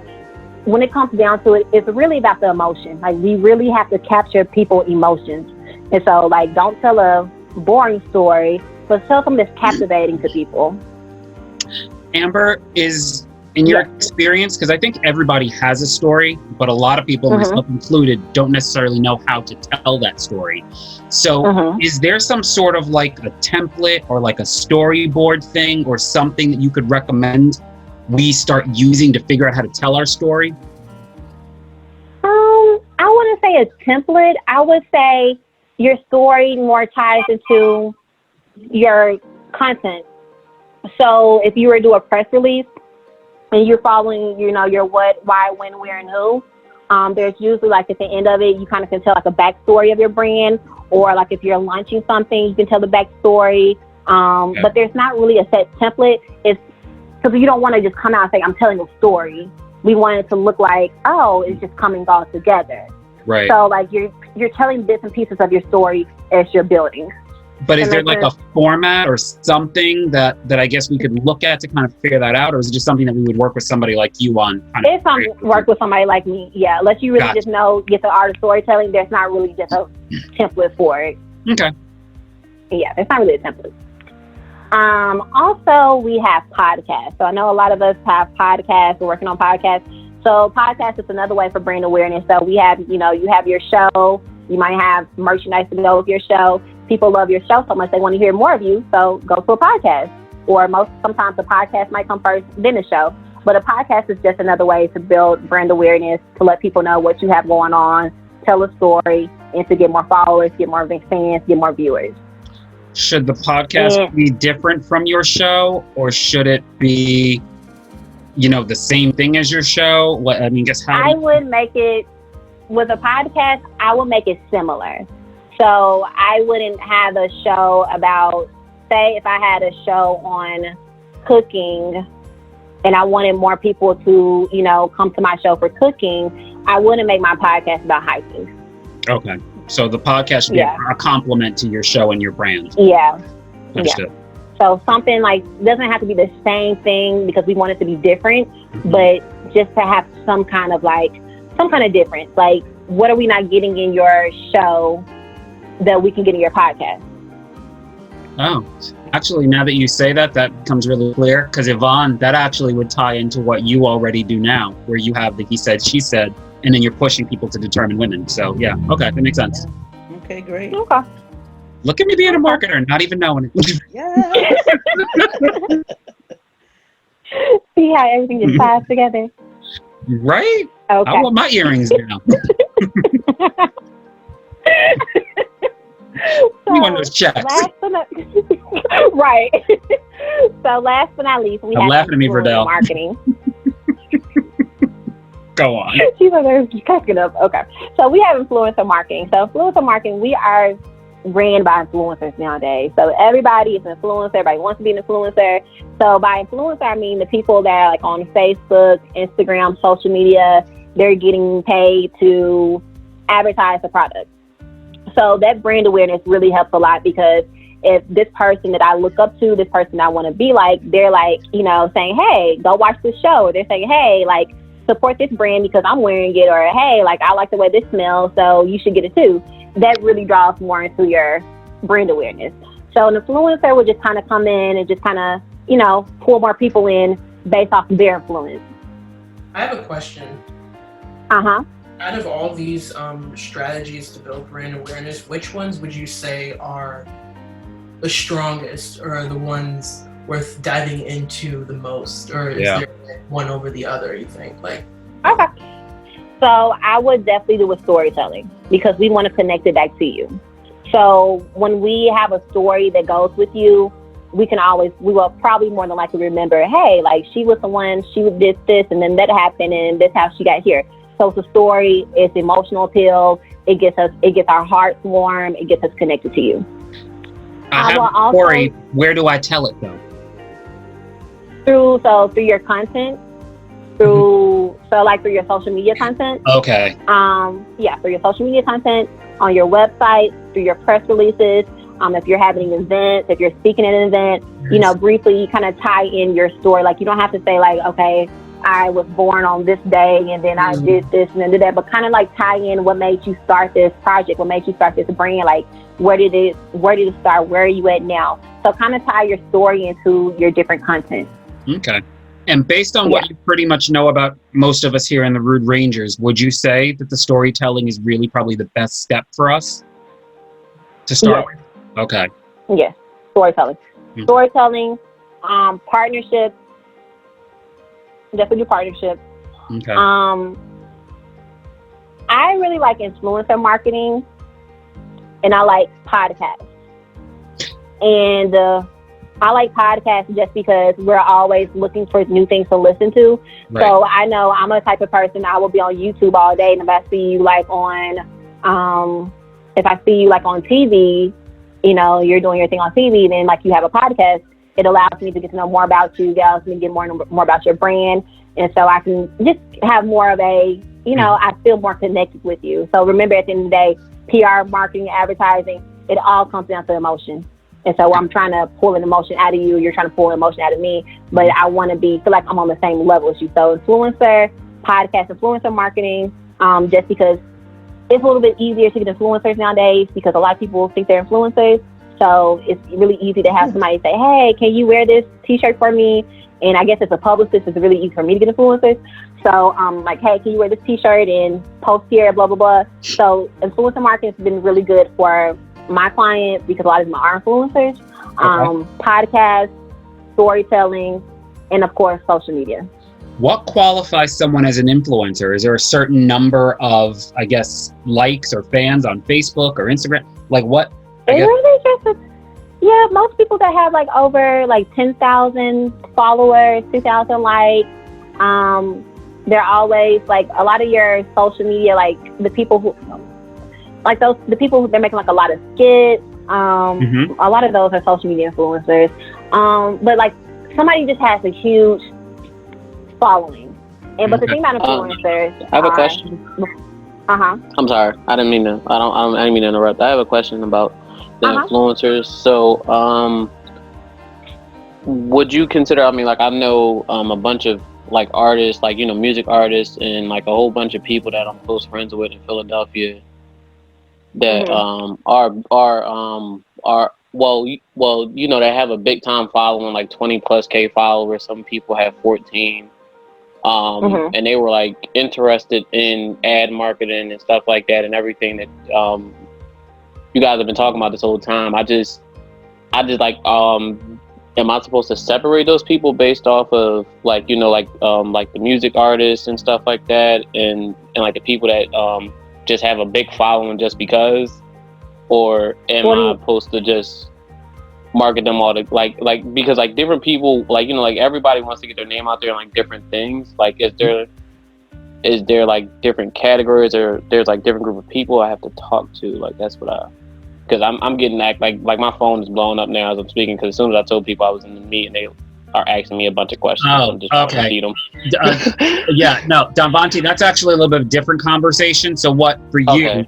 when it comes down to it, it's really about the emotion. Like we really have to capture people's emotions. And so like, don't tell a boring story, but tell something that's captivating to people. Amber, is in your experience, because I think everybody has a story, but a lot of people, myself included, don't necessarily know how to tell that story. So is there some sort of like a template or like a storyboard thing or something that you could recommend we start using to figure out how to tell our story? I wouldn't say a template. I would say your story more ties into your content. So if you were to do a press release, and you're following, your what, why, when, where, and who, there's usually like at the end of it, you kind of can tell like a backstory of your brand, or like if you're launching something, you can tell the backstory. But there's not really a set template. It's because you don't want to just come out and say, I'm telling a story. We want it to look like, oh, it's just coming all together. Right. So like you're telling bits and pieces of your story as you're building. But is there like a format or something that I guess we could look at to kind of figure that out, or is it just something that we would work with somebody like you on? It's something work with somebody like me, yeah. Unless you really just get the art of storytelling, there's not really just a template for it. Okay. Yeah, there's not really a template. Also, we have podcasts. So I know a lot of us have podcasts. We're working on podcasts. So podcast is another way for brand awareness. So we have, you have your show. You might have merchandise to go with your show. People love your show so much they want to hear more of you. So go to a podcast. Or sometimes the podcast might come first, then the show. But a podcast is just another way to build brand awareness, to let people know what you have going on, tell a story, and to get more followers, get more fans, get more viewers. Should the podcast be different from your show, or should it be, the same thing as your show? I would make it, with a podcast, I would make it similar. So I wouldn't have a show about, say if I had a show on cooking and I wanted more people to, come to my show for cooking, I wouldn't make my podcast about hiking. Okay. So the podcast should be a complement to your show and your brand. Yeah. Understood. Yeah. So something doesn't have to be the same thing because we want it to be different, but just to have some kind of difference. Like, what are we not getting in your show that we can get in your podcast? Oh, actually, now that you say that becomes really clear, because Yvonne, that actually would tie into what you already do now, where you have the he said, she said, and then you're pushing people to determine women. So yeah, okay, that makes sense. Okay, great. Okay. Look at me being a marketer, not even knowing it. Yeah. See how everything just ties together? Right? Okay. I want my earrings now. You want those checks. Right. So last but not least, we have laughing at me, Verdell. Marketing. Go on. She's like, they're cracking up. Okay. So we have influencer marketing. So influencer marketing, we are ran by influencers nowadays. So everybody is an influencer. Everybody wants to be an influencer. So by influencer, I mean the people that are like on Facebook, Instagram, social media, they're getting paid to advertise the product. So that brand awareness really helps a lot, because if this person that I look up to, this person I want to be like, they're like, saying, hey, go watch this show. Or they're saying, hey, support this brand because I'm wearing it, or hey, I like the way this smells, so you should get it too. That really draws more into your brand awareness. So an influencer would just kind of come in and just kind of, pull more people in based off of their influence. I have a question. Uh-huh. Out of all these strategies to build brand awareness, which ones would you say are the strongest, or are the ones worth diving into the most, or is there one over the other, you think? Okay. So I would definitely do with storytelling, because we want to connect it back to you. So when we have a story that goes with you, we will probably more than likely remember, hey, she was the one, she did this, and then that happened, and this how she got here. So it's a story, it's emotional appeal, it gets our hearts warm, it gets us connected to you. I have a story. Where do I tell it though? Through your content, through your social media content. Okay. For your social media content, on your website, through your press releases. If you're having events, if you're speaking at an event, briefly you kind of tie in your story. You don't have to say okay, I was born on this day and then I did this and then did that, but kind of tie in what made you start this project, what made you start this brand, where did it start, where are you at now? So kind of tie your story into your different content. Okay. And based on what you pretty much know about most of us here in the Rude Rangers, would you say that the storytelling is really probably the best step for us to start with? Okay. Yes, storytelling. Mm-hmm. Storytelling, partnerships. Definitely do partnerships. Okay. I really like influencer marketing, and I like podcasts. And I like podcasts just because we're always looking for new things to listen to. Right. So I know I'm a type of person, I will be on YouTube all day, and if I see you on TV, you're doing your thing on TV, then you have a podcast, it allows me to get to know more about you, it allows me to get more about your brand. And so I can just have more of I feel more connected with you. So remember, at the end of the day, PR, marketing, advertising, it all comes down to emotion. And so I'm trying to pull an emotion out of you. You're trying to pull an emotion out of me. But I want to feel like I'm on the same level as you. So influencer, podcast, influencer marketing, just because it's a little bit easier to get influencers nowadays because a lot of people think they're influencers. So it's really easy to have somebody say, hey, can you wear this t-shirt for me? And I guess as a publicist, it's really easy for me to get influencers. So like, hey, can you wear this t-shirt and post here, blah, blah, blah. So influencer marketing has been really good for my clients because a lot of them are influencers. Podcasts, storytelling, and of course, social media. What qualifies someone as an influencer? Is there a certain number of, I guess, likes or fans on Facebook or Instagram? Like what? Yeah, most people that have like over like 10,000 followers, 2,000 likes, they're always like a lot of your social media, like the people who, like the people who they're making like a lot of skits. A lot of those are social media influencers. But like somebody just has a huge following. And but the thing about influencers, I have a question. I'm sorry, I didn't mean to interrupt. I have a question about the influencers. So, would you consider? I mean, like I know a bunch of like artists, like music artists, and like a whole bunch of people that I'm close friends with in Philadelphia that are they have a big time following, like 20+K followers. Some people have 14. And they were like interested in ad marketing and stuff like that and everything that you guys have been talking about this whole time. I just like am I supposed to separate those people based off of like like the music artists and stuff like that and like the people that just have a big following just because, or am I supposed to just market them all to like because like different people like like everybody wants to get their name out there in like different things. Like is there like different categories or there's like different group of people I have to talk to? Like that's what because I'm getting like my phone is blowing up now as I'm speaking because as soon as I told people I was in the meeting they are asking me a bunch of questions. I'm just trying to repeat them. Donvonte, that's actually a little bit of a different conversation. So what for you,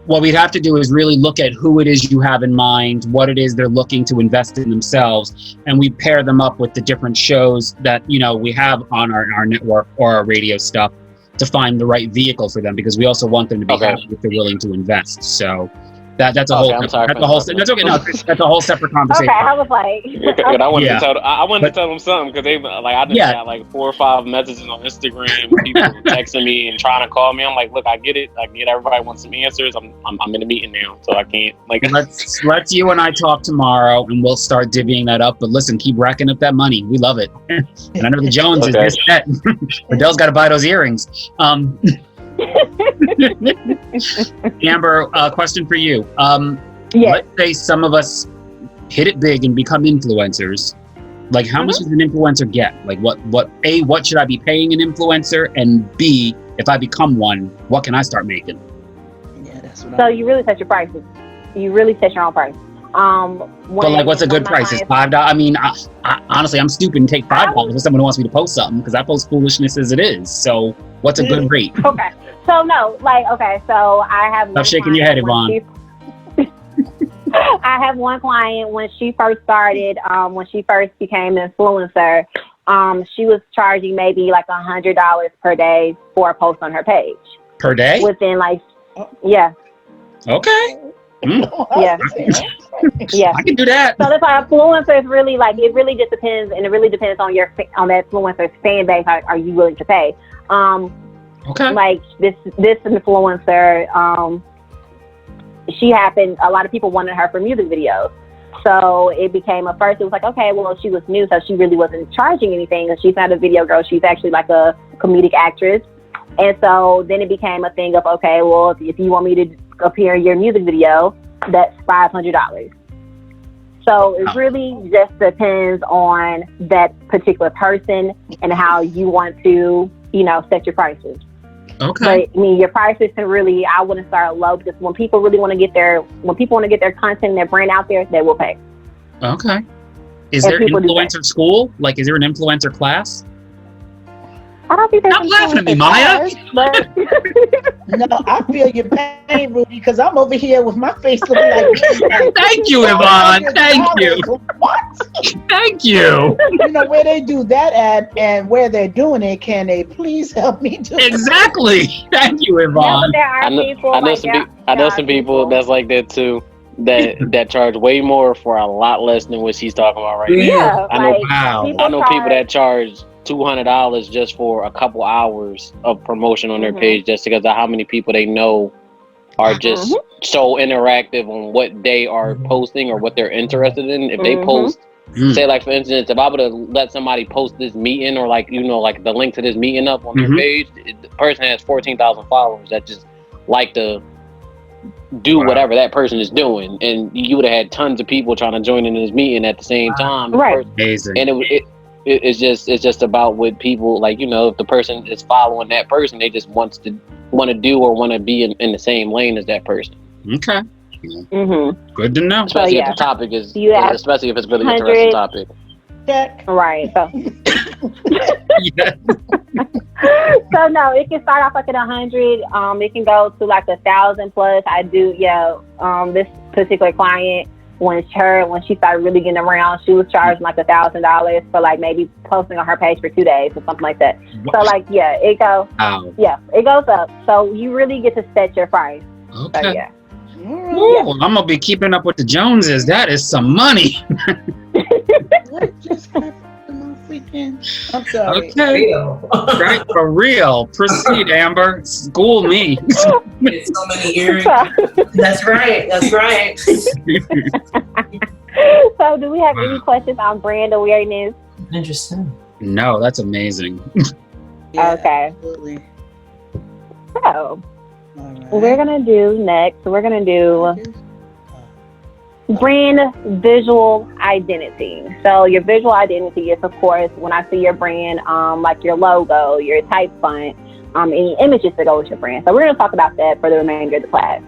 what we'd have to do is really look at who it is you have in mind, what it is they're looking to invest in themselves, and we pair them up with the different shows that we have on our network or our radio stuff to find the right vehicle for them because we also want them to be happy if they're willing to invest. So that's a whole that's okay. No, that's a whole separate conversation. Okay, I was like, I wanted to tell them something because they like I just got like 4 or 5 messages on Instagram, people texting me and trying to call me. I'm like, look, I get it. I get everybody wants some answers. I'm in a meeting now, so I can't like. Let's you and I talk tomorrow, and we'll start divvying that up. But listen, keep racking up that money. We love it, and I know the Joneses. Adele's got to buy those earrings. Amber, question for you. Let's say some of us hit it big and become influencers. Like, how much does an influencer get? Like, what should I be paying an influencer? And B, if I become one, what can I start making? Yeah, that's what So you really set your prices. You really set your own price. But like, what's a good price? Is $5? I mean, I honestly, I'm stupid and take $5 for someone who wants me to post something because I post foolishness as it is. So, what's a good rate? Okay. So no, like so I have. Stop shaking your head, Yvonne. I have one client when she first started, when she first became an influencer, she was charging maybe like $100 per day for a post on her page. Per day? Within like, yeah. Okay. Yeah. Yeah. I can do that. So that's why influencers really like, it really just depends, and it really depends on on that influencer's fan base. Are you willing to pay? Okay. Like this influencer, she happened, a lot of people wanted her for music videos. So it became it was like, okay, well, she was new, so she really wasn't charging anything. And she's not a video girl. She's actually like a comedic actress. And so then it became a thing of, okay, well, if you want me to appear in your music video, that's $500. So it really just depends on that particular person and how you want to, set your prices. Okay. But I mean, your prices can really, I wouldn't start low because when people want to get their content and their brand out there, they will pay. Okay. Is there an influencer school? Like, is there an influencer class? I don't think Stop laughing at me, Maya. But No, I feel your pain, Rudy, because I'm over here with my face looking like. Thank you, Yvonne. Thank you. What? Thank you. You know where they do that at and where they're doing it? Can they please help me do it? Exactly. Thank you, yeah, but Yvonne. there are people. I know like, some. there I know are some people that's like that too. That charge way more for a lot less than what she's talking about right now. Yeah, I know. like, Wow. I know people charge- that charge $200 just for a couple hours of promotion on their page, just because of how many people they know are just so interactive on what they are posting or what they're interested in. If they post, say like for instance, if I would have let somebody post this meeting or like like the link to this meeting up on their page, the person has 14,000 followers that just like to do whatever that person is doing, and you would have had tons of people trying to join in this meeting at the same time. Right. Amazing. And it's just about what people like. If the person is following that person, they just want to do or want to be in the same lane as that person. Okay. Mm-hmm. Good to know. Especially yeah. if the topic is, You have especially if it's really 100 interesting topic. Check. Right. So. Yeah. So no, it can start off like at 100. It can go to like 1,000 plus. I do, this particular client, when she started really getting around, she was charging like $1,000 for like maybe posting on her page for 2 days or something like that. So like, it goes, it goes up. So you really get to set your price. Okay. So yeah. Ooh, I'm gonna be keeping up with the Joneses. That is some money. What just happened to my freaking? I'm sorry. Okay. Right, for real. Proceed, Amber. School me. It's so many earrings. That's right. That's right. So do we have any questions on brand awareness? Interesting. No, that's amazing. Yeah, Okay. absolutely. So All right. we're gonna do brand visual identity. So your visual identity is, of course, when I see your brand, like your logo, your type font, any images that go with your brand. So we're going to talk about that for the remainder of the class.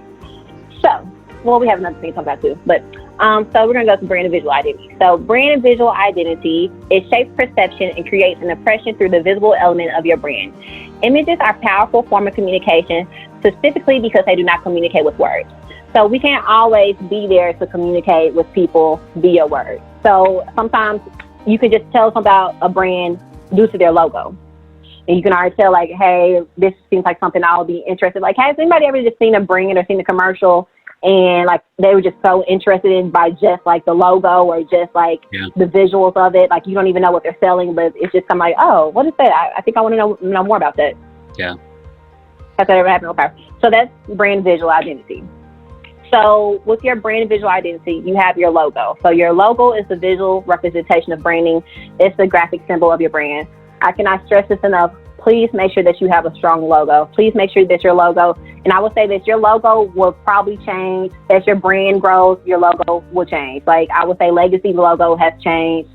So, well, we have another thing to talk about too, but so we're going to go to brand and visual identity. So brand and visual identity, it shapes perception and creates an impression through the visible element of your brand. Images are a powerful form of communication, specifically because they do not communicate with words. So we can't always be there to communicate with people via words. So sometimes you can just tell something about a brand due to their logo. And you can already tell, like, hey, this seems like something I'll be interested in. Like, has anybody ever just seen a brand or seen a commercial and, like, they were just so interested in by just, like, the logo or just, like, the visuals of it? Like, you don't even know what they're selling, but it's just kind of like, oh, what is that? I think I want to know more about that. Yeah. Has that ever happened? Okay. So that's brand visual identity. So with your brand visual identity, you have your logo. So your logo is the visual representation of branding. It's the graphic symbol of your brand. I cannot stress this enough. Please make sure that you have a strong logo. Please make sure that your logo, and I would say that your logo will probably change. As your brand grows, your logo will change. Like I would say Legacy logo has changed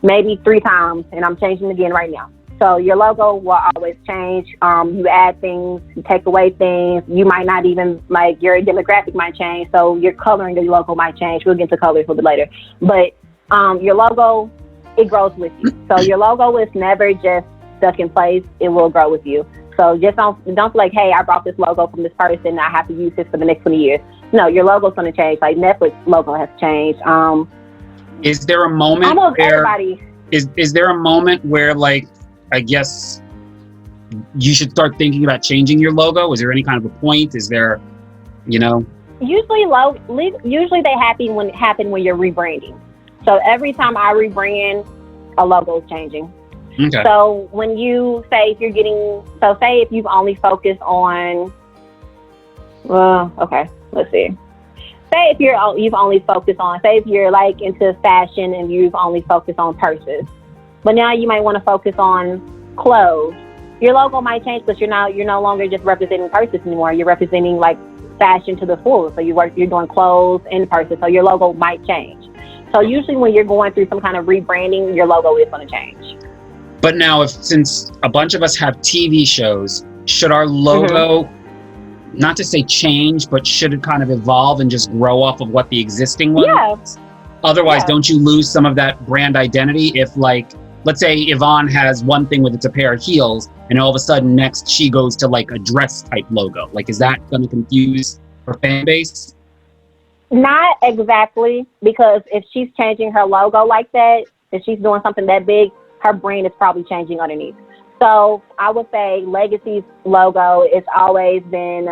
maybe 3 times, and I'm changing it again right now. So your logo will always change. You add things, you take away things. You might not even, like, your demographic might change. So your coloring of your logo might change. We'll get into colors a little bit later. But your logo, it grows with you. So your logo is never just stuck in place. It will grow with you. So just don't feel like, hey, I brought this logo from this person. I have to use this for the next 20 years. No, your logo's going to change. Like Netflix logo has changed. Is there a moment almost where everybody. Is there a moment where, like, I guess you should start thinking about changing your logo? Is there any kind of a point? Is there, Usually they happen when you're rebranding. So every time I rebrand, a logo is changing. okay. So when you say if you've only focused on, let's see. Say if you've only focused on, say if you're like into fashion and you've only focused on purses, but now you might want to focus on clothes. Your logo might change because you're no longer just representing purses anymore. You're representing like fashion to the full. So you're doing clothes and purses. So your logo might change. So usually when you're going through some kind of rebranding, your logo is going to change. But now, since a bunch of us have TV shows, should our logo, not to say change, but should it kind of evolve and just grow off of what the existing one is? Otherwise, don't you lose some of that brand identity if, like, let's say Yvonne has one thing with it's a pair of heels, and all of a sudden next she goes to like a dress type logo. Like, is that going to confuse her fan base? Not exactly, because if she's changing her logo like that, if she's doing something that big, her brand is probably changing underneath. So I would say Legacy's logo, it's always been,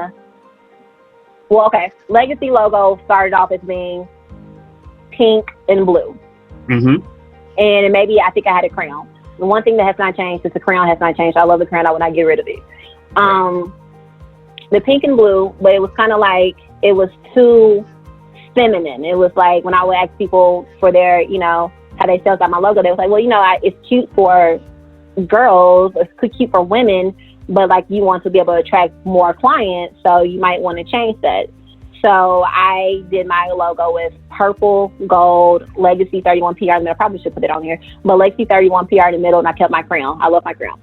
well, okay, Legacy logo started off as being pink and blue. Mm-hmm. And maybe I think I had a crown. The one thing that has not changed is the crown has not changed. I love the crown. I would not get rid of it. The pink and blue, but it was kind of like, it was too feminine. It was like when I would ask people for their, you know, how they felt about my logo, they was like, well, you know, it's cute for girls, it's cute for women, but like you want to be able to attract more clients, so you might want to change that. So I did my logo with purple, gold, Legacy 31 PR in the middle. I probably should put it on here, but Legacy 31 PR in the middle, and I kept my crown. I love my crown.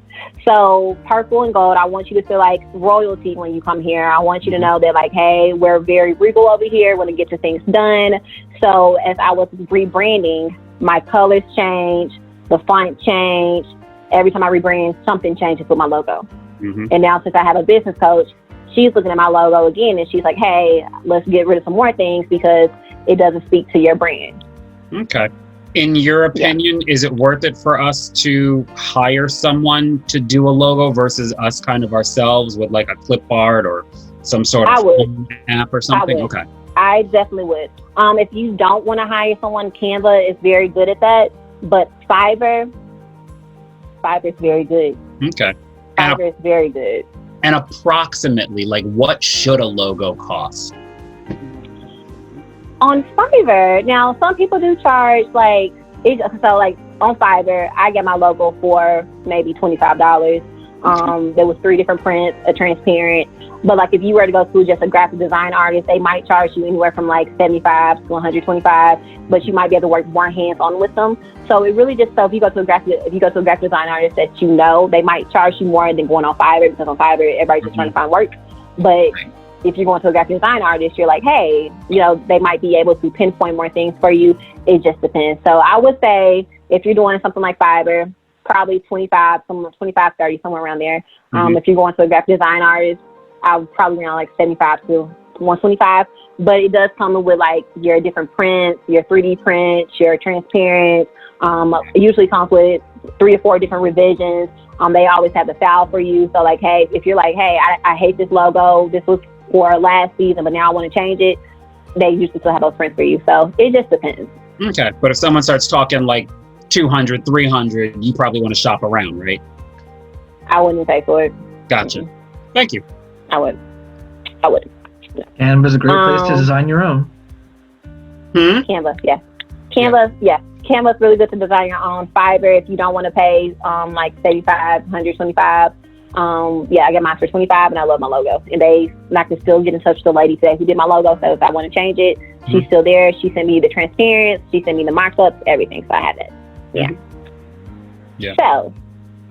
So purple and gold, I want you to feel like royalty when you come here. I want you to know that, like, hey, we're very regal over here. We're going to get your things done. So as I was rebranding, my colors changed, the font changed. Every time I rebrand, something changes with my logo. Mm-hmm. And now since I have a business coach, she's looking at my logo again, and she's like, hey, let's get rid of some more things because it doesn't speak to your brand. Okay. In your opinion, is it worth it for us to hire someone to do a logo versus us kind of ourselves with like a clip art or some sort of app or something? Okay. I definitely would. If you don't want to hire someone, Canva is very good at that, but Fiverr is very good. Okay. Fiverr is very good. And approximately, like, what should a logo cost? On Fiverr, now some people do charge like, so like on Fiverr, I get my logo for maybe $25. There was 3 different prints, a transparent. But like if you were to go to just a graphic design artist, they might charge you anywhere from like $75 to $125, but you might be able to work more hands-on with them. So it really just, so if you go to a graphic design artist that you know, they might charge you more than going on Fiverr, because on Fiverr everybody's just trying to find work. But if you're going to a graphic design artist, you're like, hey, you know, they might be able to pinpoint more things for you. It just depends. So I would say if you're doing something like Fiverr, probably 25, 30, somewhere around there. If you're going to a graphic design artist, I would probably around like 75 to 125. But it does come with like your different prints, your 3D prints, your transparent. It usually comes with 3 or 4 different revisions. They always have the file for you. So like, hey, if you're like, hey, I hate this logo. This was for last season, but now I want to change it. They usually still have those prints for you. So it just depends. Okay. But if someone starts talking like 200, 300, you probably want to shop around, right? I wouldn't pay for it. Gotcha. Thank you. I would. Canva's a great place to design your own. Canva, yeah. Canva's really good to design your own. Fiverr, if you don't want to pay like $75, $125. I get mine for $25, and I love my logo. And I can still get in touch with the lady today who did my logo. So if I want to change it, she's still there. She sent me the transparent. She sent me the markups, everything. So I have it. Yeah. So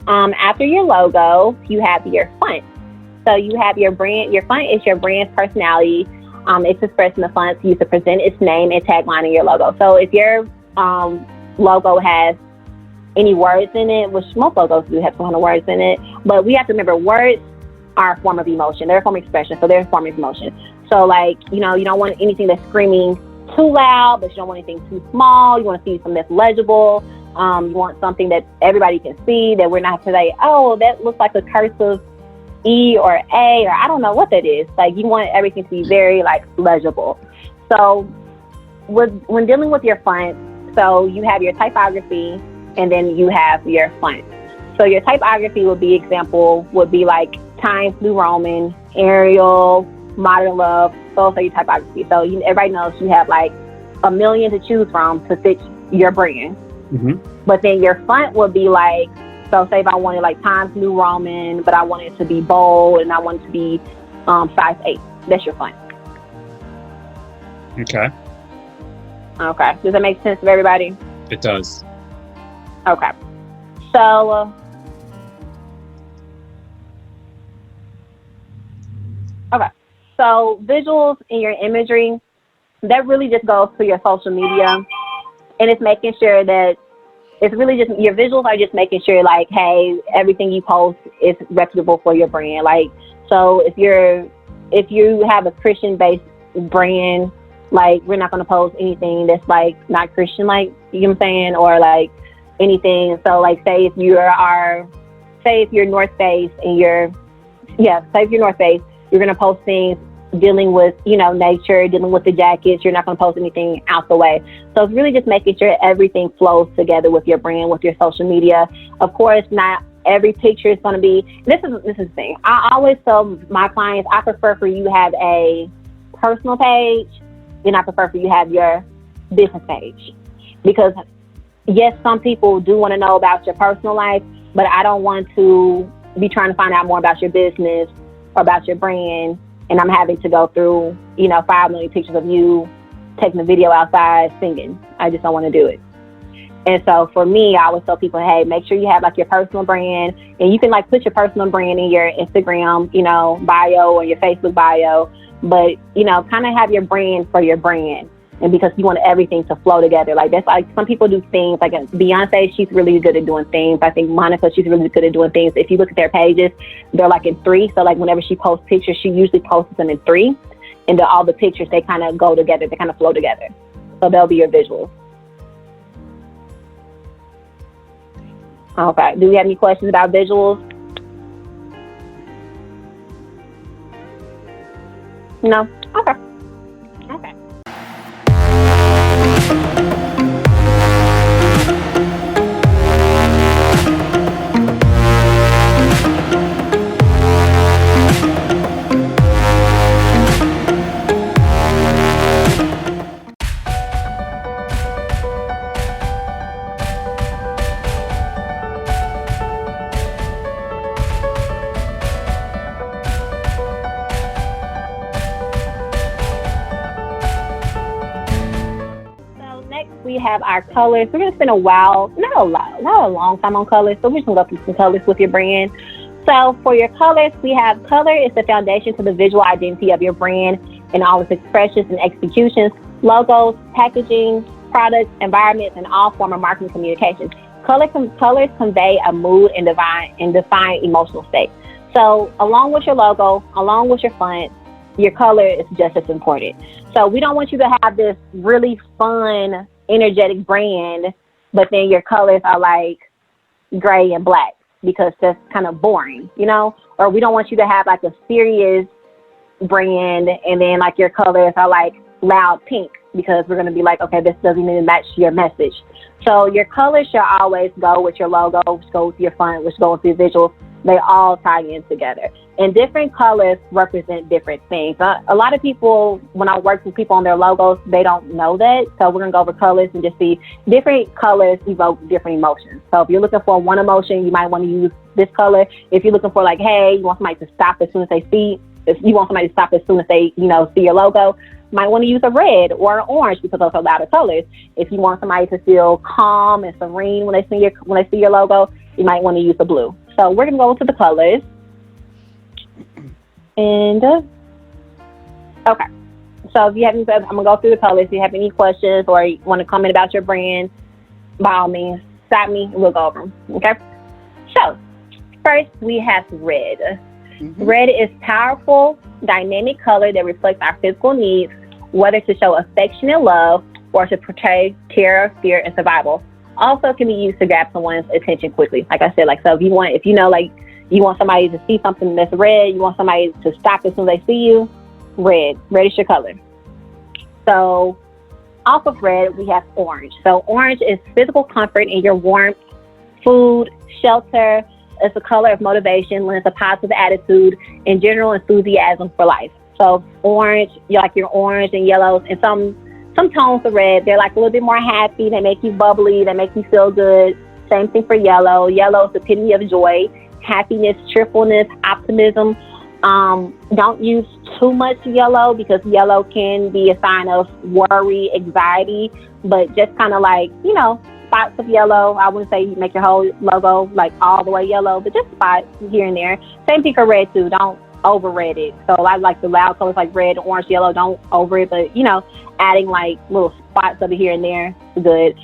after your logo, you have your font. So you have your brand. Your font is your brand's personality. It's expressed in the font used to present its name and tagline in your logo. So if your logo has any words in it, which most logos do have some kind of words in it, but we have to remember words are a form of emotion. They're a form of expression, so they're a form of emotion. So like, you know, you don't want anything that's screaming too loud, but you don't want anything too small. You want to see something that's legible. You want something that everybody can see, that we're not to say, oh, that looks like a cursive E or A, or I don't know what that is. Like, you want everything to be very like legible. So when dealing with your font, so you have your typography, and then you have your font. So your typography would be like Times New Roman, Arial, Modern Love. Those are your typography. So everybody knows you have like a million to choose from to fit your brand. But then your font would be like, so say if I wanted like Times New Roman, but I want it to be bold and I want it to be size 8. That's your font. Okay. Does that make sense to everybody? It does. Okay. So so visuals in your imagery, that really just goes to your social media, and it's making sure that it's really just your visuals are just making sure like, hey, everything you post is reputable for your brand. Like, so if you have a Christian based brand, like we're not going to post anything that's like not Christian, like, you know what I'm saying, or like anything. So like, say if you're North Face and say if you're North Face, you're going to post things dealing with, nature, dealing with the jackets. You're not going to post anything out the way. So it's really just making sure everything flows together with your brand, with your social media. Of course, not every picture is going to be, this is the thing. I always tell my clients, I prefer for you to have a personal page, and I prefer for you to have your business page. Because yes, some people do want to know about your personal life, but I don't want to be trying to find out more about your business or about your brand, and I'm having to go through, 5 million pictures of you taking a video outside singing. I just don't want to do it. And so for me, I always tell people, hey, make sure you have like your personal brand, and you can like put your personal brand in your Instagram, bio or your Facebook bio, but, kind of have your brand for your brand. And because you want everything to flow together. Like that's like some people do things like Beyonce, she's really good at doing things. I think Monica, she's really good at doing things. If you look at their pages, they're like in 3. So like whenever she posts pictures, she usually posts them in 3. And all the pictures, they kind of go together. They kind of flow together. So they'll be your visuals. Okay. Do we have any questions about visuals? No? Okay. Okay. We have our colors. We're going to spend a while, not a long time on colors, so we're just going to go through some colors with your brand. So for your colors, we have color is the foundation to the visual identity of your brand and all its expressions and executions, logos, packaging, products, environments, and all form of marketing communications. Colors convey a mood and define emotional state. So along with your logo, along with your font, your color is just as important. So we don't want you to have this really fun, energetic brand, but then your colors are like gray and black because that's kind of boring, or we don't want you to have like a serious brand and then like your colors are like loud pink because we're going to be like, okay, this doesn't even match your message. So your colors should always go with your logo, which goes with your font, which goes with your visuals. They all tie in together. And different colors represent different things. A lot of people, when I work with people on their logos, they don't know that. So we're going to go over colors and just see different colors evoke different emotions. So if you're looking for one emotion, you might want to use this color. If you're looking for like, hey, you want somebody to stop as soon as they see, if you want somebody to stop as soon as they, see your logo, you might want to use a red or an orange because those are louder colors. If you want somebody to feel calm and serene when they see your logo, you might want to use a blue. So we're going to go into the colors. And, okay. So if you have any, I'm going to go through the colors. If you have any questions or you want to comment about your brand, by all means, stop me and we'll go over them. Okay? So first we have red. Mm-hmm. Red is powerful, dynamic color that reflects our physical needs, whether to show affection and love or to portray terror, fear, and survival. Also can be used to grab someone's attention quickly. Like I said, like, so if you want somebody to see something that's red, you want somebody to stop as soon as they see you, red is your color. So off of red, we have orange. So orange is physical comfort in your warmth, food, shelter. It's a color of motivation, lends a positive attitude and general enthusiasm for life. So orange, like your orange and yellows, and some tones of red, they're like a little bit more happy. They make you bubbly. They make you feel good. Same thing for yellow. Yellow is the epitome of joy, happiness, cheerfulness, optimism. Don't use too much yellow because yellow can be a sign of worry, anxiety, but just kind of like, spots of yellow. I wouldn't say you make your whole logo like all the way yellow, but just spots here and there. Same thing for red too. Don't over-red it. So I like the loud colors like red, orange, yellow. Don't over it, but adding like little spots over here and there is good.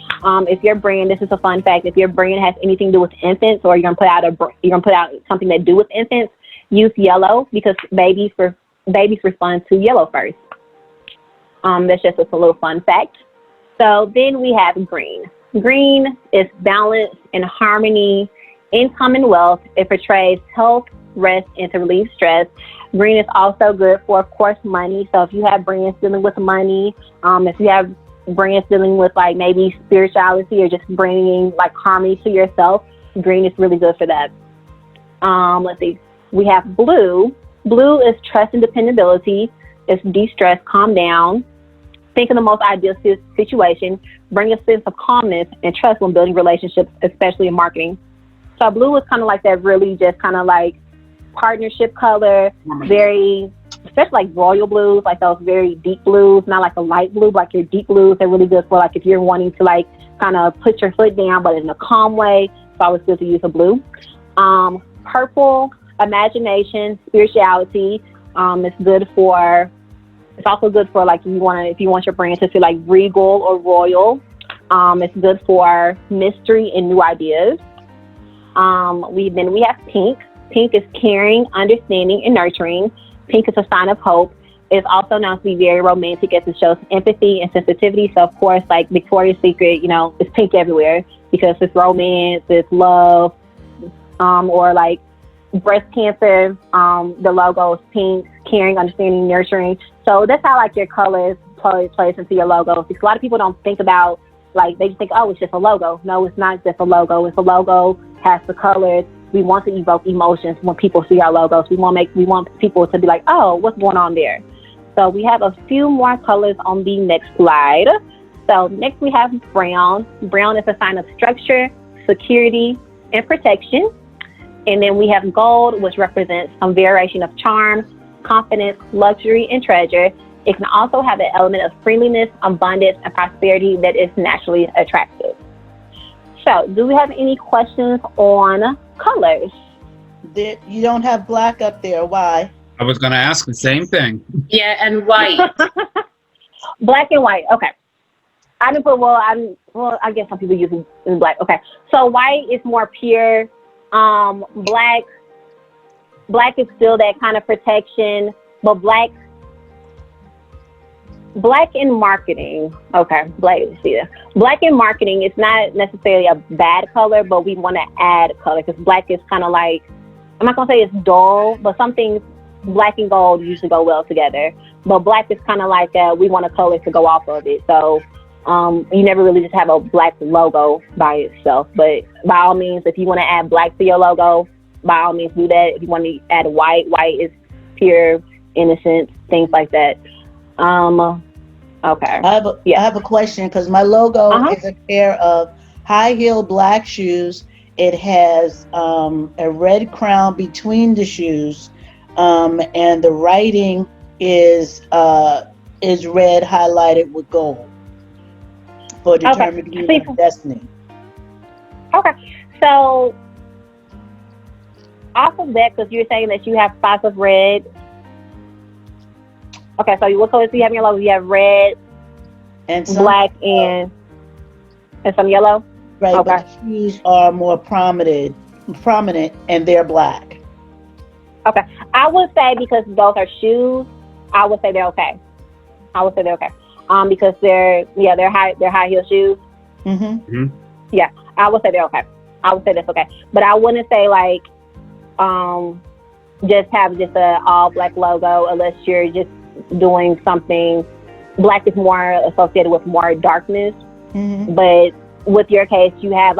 If your brand, this is a fun fact, if your brand has anything to do with infants, or you're gonna put out something that do with infants, use yellow, because babies respond to yellow first. That's just a little fun fact. So then we have green. Green is balance and harmony in commonwealth. It portrays health, rest, and to relieve stress. Green is also good for, of course, money. So if you have brands dealing with money, if you have brands dealing with like maybe spirituality or just bringing like harmony to yourself, green is really good for that. Let's see. We have blue. Blue is trust and dependability. It's de-stress, calm down. Think of the most ideal situation. Bring a sense of calmness and trust when building relationships, especially in marketing. So blue is kind of like that, really just kind of like partnership color, very, especially like royal blues, like those very deep blues, not like a light blue, but like your deep blues. They're really good for like if you're wanting to like kind of put your foot down, but in a calm way. It's always good to use a blue. Purple, imagination, spirituality. It's also good for like if you want your brand to feel like regal or royal. It's good for mystery and new ideas. We have pink. Pink is caring, understanding, and nurturing. Pink is a sign of hope. It's also known to be very romantic, as it shows empathy and sensitivity. So of course, like Victoria's Secret, it's pink everywhere because it's romance, it's love, or like breast cancer. The logo is pink, caring, understanding, nurturing. So that's how like your colors plays into your logo. Because a lot of people don't think about, like, they just think, oh, it's just a logo. No, it's not just a logo. It's a logo, has the colors. We want to evoke emotions when people see our logos. We want people to be like, oh, what's going on there? So we have a few more colors on the next slide. So next we have brown. Brown is a sign of structure, security, and protection. And then we have gold, which represents some variation of charm, confidence, luxury, and treasure. It can also have an element of friendliness, abundance, and prosperity that is naturally attractive. So, do we have any questions on colors? You don't have black up there. Why? I was going to ask the same thing. Yeah, and white. Black and white. Okay. I didn't put, I guess some people use it in black. Okay. So, white is more pure. Black is still that kind of protection, but black in marketing. Okay, black in marketing is not necessarily a bad color, but we want to add color because black is kind of like, I'm not gonna say it's dull, but some things, black and gold usually go well together. But black is kind of like we want a color to go off of it. So you never really just have a black logo by itself. But by all means, if you want to add black to your logo, by all means do that. If you want to add white is pure, innocence, things like that. Okay. I have a question because my logo is a pair of high heel black shoes. It has a red crown between the shoes, and the writing is red highlighted with gold for determined destiny. Okay, so off of that, because you're saying that you have spots of red. Okay, so what colors do you have in your logo? You have red, and black, and some yellow? Right, okay. But the shoes are more prominent, and they're black. Okay, I would say because those are shoes, I would say they're okay. Because they're high heel shoes. Mm-hmm. Yeah, I would say they're okay. I would say that's okay. But I wouldn't say like just have just a all black logo unless you're just doing something. Black is more associated with more darkness. Mm-hmm. But with your case, you have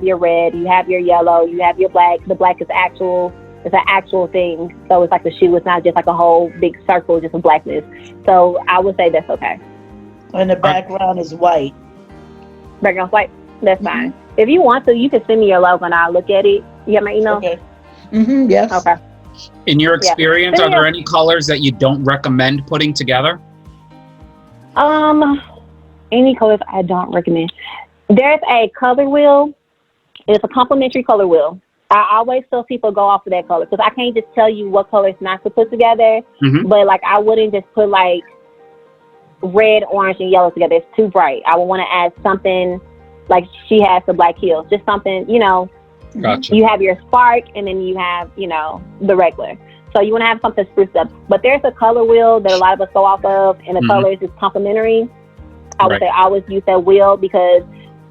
your red, you have your yellow, you have your black. The black is it's an actual thing. So it's like the shoe. It's not just like a whole big circle, just a blackness. So I would say that's okay. And the background is white. Background's white. That's fine. If you want to, you can send me your logo and I'll look at it. You have my email? Okay. Yes. Okay. In your experience, are there any colors that you don't recommend putting together? Any colors I don't recommend. There's a color wheel. It's a complimentary color wheel. I always tell people go off of that color because I can't just tell you what colors not to put together. Mhm. But like I wouldn't just put like red, orange, and yellow together. It's too bright. I would want to add something like she has the black heels, just something, you know. Gotcha. You have your spark, and then you have, you know, the regular. So you want to have something spruced up. But there's a color wheel that a lot of us go off of, and the colors is complementary. I would say always use that wheel because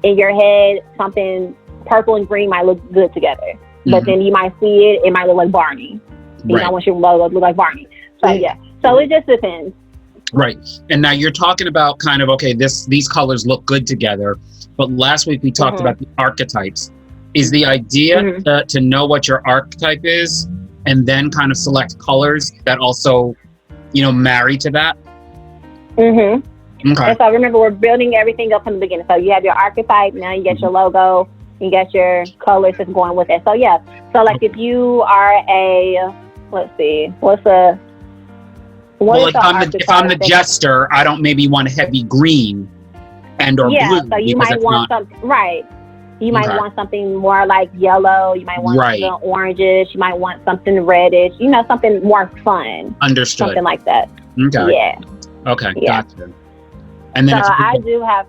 in your head, something purple and green might look good together. But then you might see it might look like Barney. You don't want your logo to look like Barney. So yeah. So it just depends. Right. And now you're talking about kind of, okay, these colors look good together. But last week we talked about the archetypes. Is the idea to know what your archetype is and then kind of select colors that also, you know, marry to that? Mm-hmm. Okay. And so remember, we're building everything up from the beginning. So you have your archetype, now you get your logo, you get your colors that's going with it. So yeah. So like if you are let's see, if I'm the jester, I don't maybe want a heavy green or blue. So you might want something, right. You might want something more like yellow. You might want something orangish. You might want something reddish. You know, something more fun. Understood. Something like that. Okay. Yeah. Okay. Yeah. Gotcha. And then so I do have.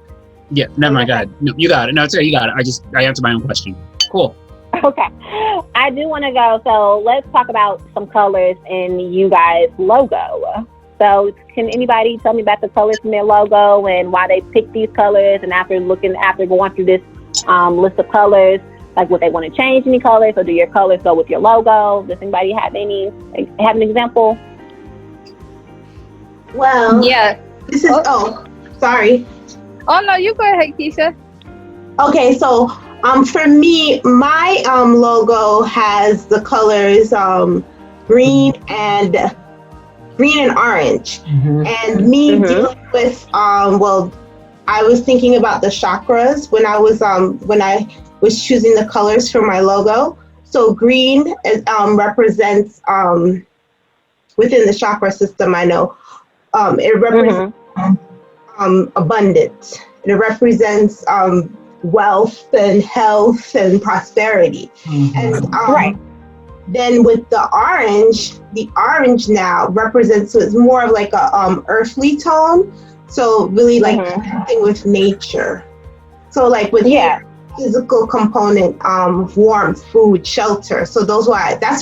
Yeah. Never mind. Go ahead. No, you got it. No, it's okay. You got it. I answered my own question. Cool. Okay. I do want to go. So let's talk about some colors in you guys' logo. So can anybody tell me about the colors in their logo and why they picked these colors? And after going through this list of colors, like would they want to change any colors, or do your colors go with your logo? Does anybody have an example? Well, yeah. This is sorry. Oh no, you go ahead, Keisha. Okay, so for me, my logo has the colors green and orange. And me dealing with I was thinking about the chakras when I was choosing the colors for my logo. So green represents within the chakra system. I know it represents abundance. It represents wealth and health and prosperity. And then with the orange now represents, so it's more of like a earthly tone. So really like connecting with nature. So like with physical component, warmth, food, shelter. So that's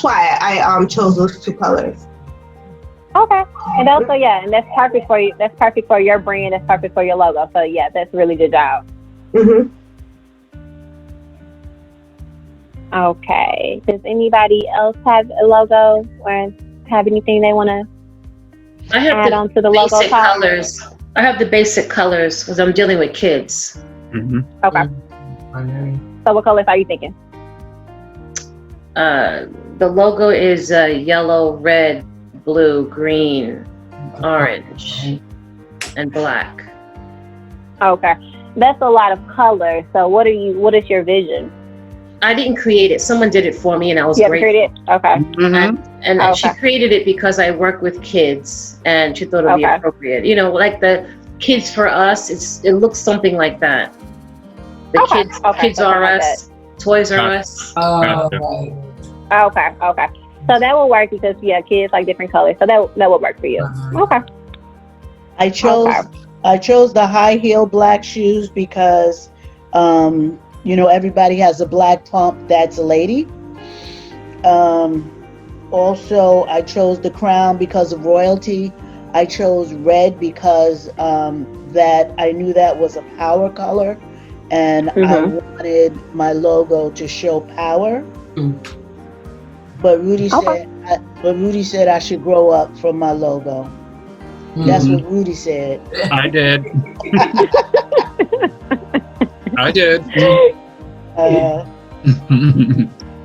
why I chose those two colors. Okay. And also, and that's perfect for you. That's perfect for your brand. That's perfect for your logo. So yeah, that's a really good job. Okay. Does anybody else have a logo or have anything they want to add on to the logo colors? I have the basic colors because I'm dealing with kids. Okay. So what colors are you thinking? The logo is yellow, red, blue, green, orange, and black. Okay. That's a lot of colors. So what is your vision? I didn't create it. Someone did it for me and I was grateful. Created it? Okay. And she created it because I work with kids and she thought it would be appropriate. You know, like the kids for us, it looks something like that. The kids are us, Toys R Us. Okay. So that will work because kids like different colors. So that will work for you. Okay. I chose the high heel black shoes because everybody has a black pump that's a lady. Also, I chose the crown because of royalty. I chose red because that I knew that was a power color, and I wanted my logo to show power. But Rudy said I should grow up from my logo. That's what Rudy said. I did. I did.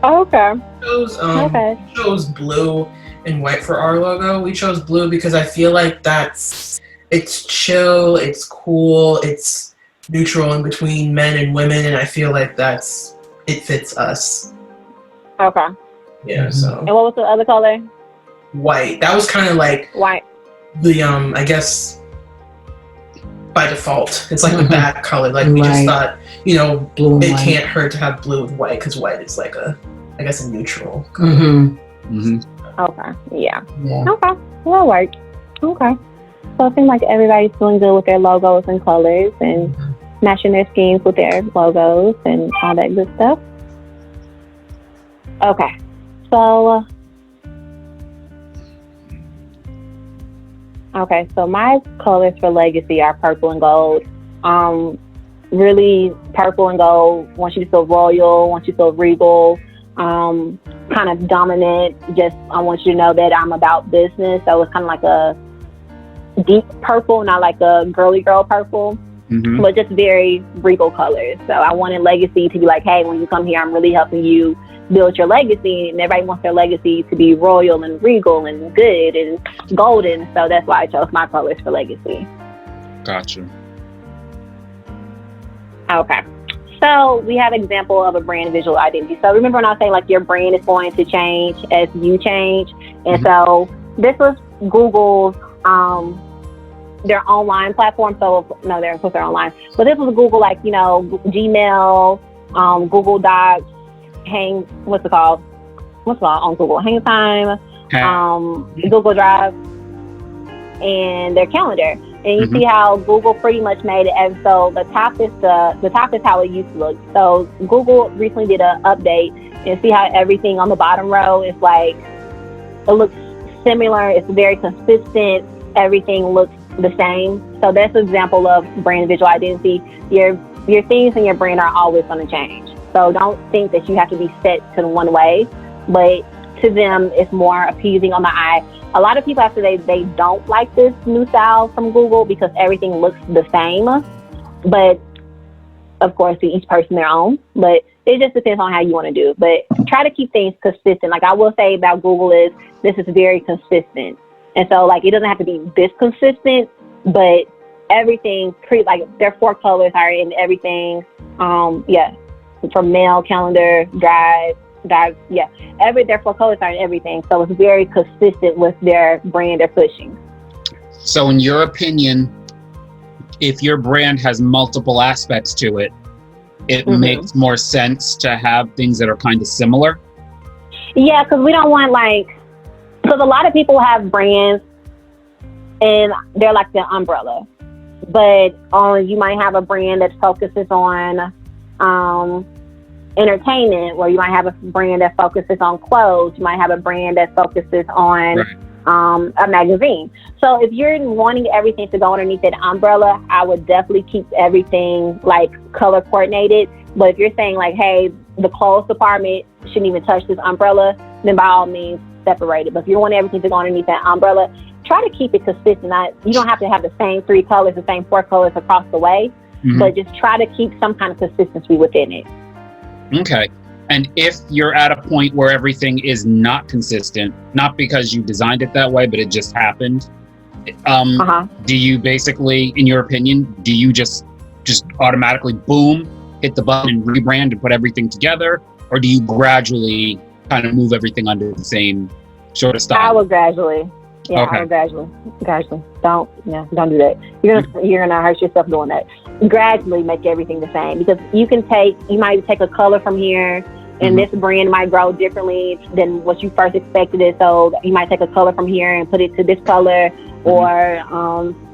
Okay. We chose blue and white for our logo. We chose blue because I feel like it's chill, it's cool, it's neutral in between men and women, and I feel like it fits us. Okay. Yeah. So. And what was the other color? White. That was kind of like white. The I guess by default, it's like the bad color. Like we just thought, blue it can't hurt to have blue with white because white is like a I guess, a neutral. Okay. Yeah. Okay. Well, work. Okay. So it seems like everybody's doing good with their logos and colors and matching their schemes with their logos and all that good stuff. Okay. So, so my colors for Legacy are purple and gold. Really, purple and gold wants you to feel royal, wants you to feel regal, kind of dominant. Just, I want you to know that I'm about business. So it's kind of like a deep purple, not like a girly girl purple, but just very regal colors. So I wanted Legacy to be like, hey, when you come here, I'm really helping you build your legacy, and everybody wants their legacy to be royal and regal and good and golden. So that's why I chose my colors for Legacy. Gotcha. Okay. So we have an example of a brand visual identity. So remember when I was saying like your brand is going to change as you change? And so this was Google's their online platform. So no, they're supposed to be online. But this was Google, like, you know, Gmail, Google Docs, what's it called on Google? Hang Time, Google Drive, and their calendar. And you see how Google pretty much made it, and so the top is how it used to look. So Google recently did an update, and see how everything on the bottom row is like, it looks similar. It's very consistent. Everything looks the same. So that's an example of brand visual identity. Your things and your brand are always going to change. So don't think that you have to be set to one way, but to them, it's more appeasing on the eye. A lot of people actually, they don't like this new style from Google because everything looks the same. But of course, to each person their own. But it just depends on how you want to do it. But try to keep things consistent. Like I will say about Google is this is very consistent. And so like it doesn't have to be this consistent, but everything like their 4 colors are in everything. From mail, calendar, drive, their 4 colors are in everything. So it's very consistent with their brand they're pushing. So in your opinion, if your brand has multiple aspects to it, it makes more sense to have things that are kind of similar? Yeah, because we don't want because a lot of people have brands and they're like the umbrella. But you might have a brand that focuses on entertainment, or you might have a brand that focuses on clothes. You might have a brand that focuses on a magazine. So if you're wanting everything to go underneath that umbrella, I would definitely keep everything like color coordinated. But if you're saying like, hey, the clothes department shouldn't even touch this umbrella, then by all means separate it. But if you want everything to go underneath that umbrella, try to keep it consistent. You don't have to have the same 3 colors, the same 4 colors across the way, but just try to keep some kind of consistency within it. Okay. And if you're at a point where everything is not consistent, not because you designed it that way, but it just happened, do you basically, in your opinion, do you just automatically boom, hit the button and rebrand and put everything together? Or do you gradually kind of move everything under the same sort of style? I would gradually. Yeah, okay. I would gradually. Don't do that. You're gonna hurt yourself doing that. Gradually make everything the same, because you might take a color from here, and this brand might grow differently than what you first expected it. So you might take a color from here and put it to this color, or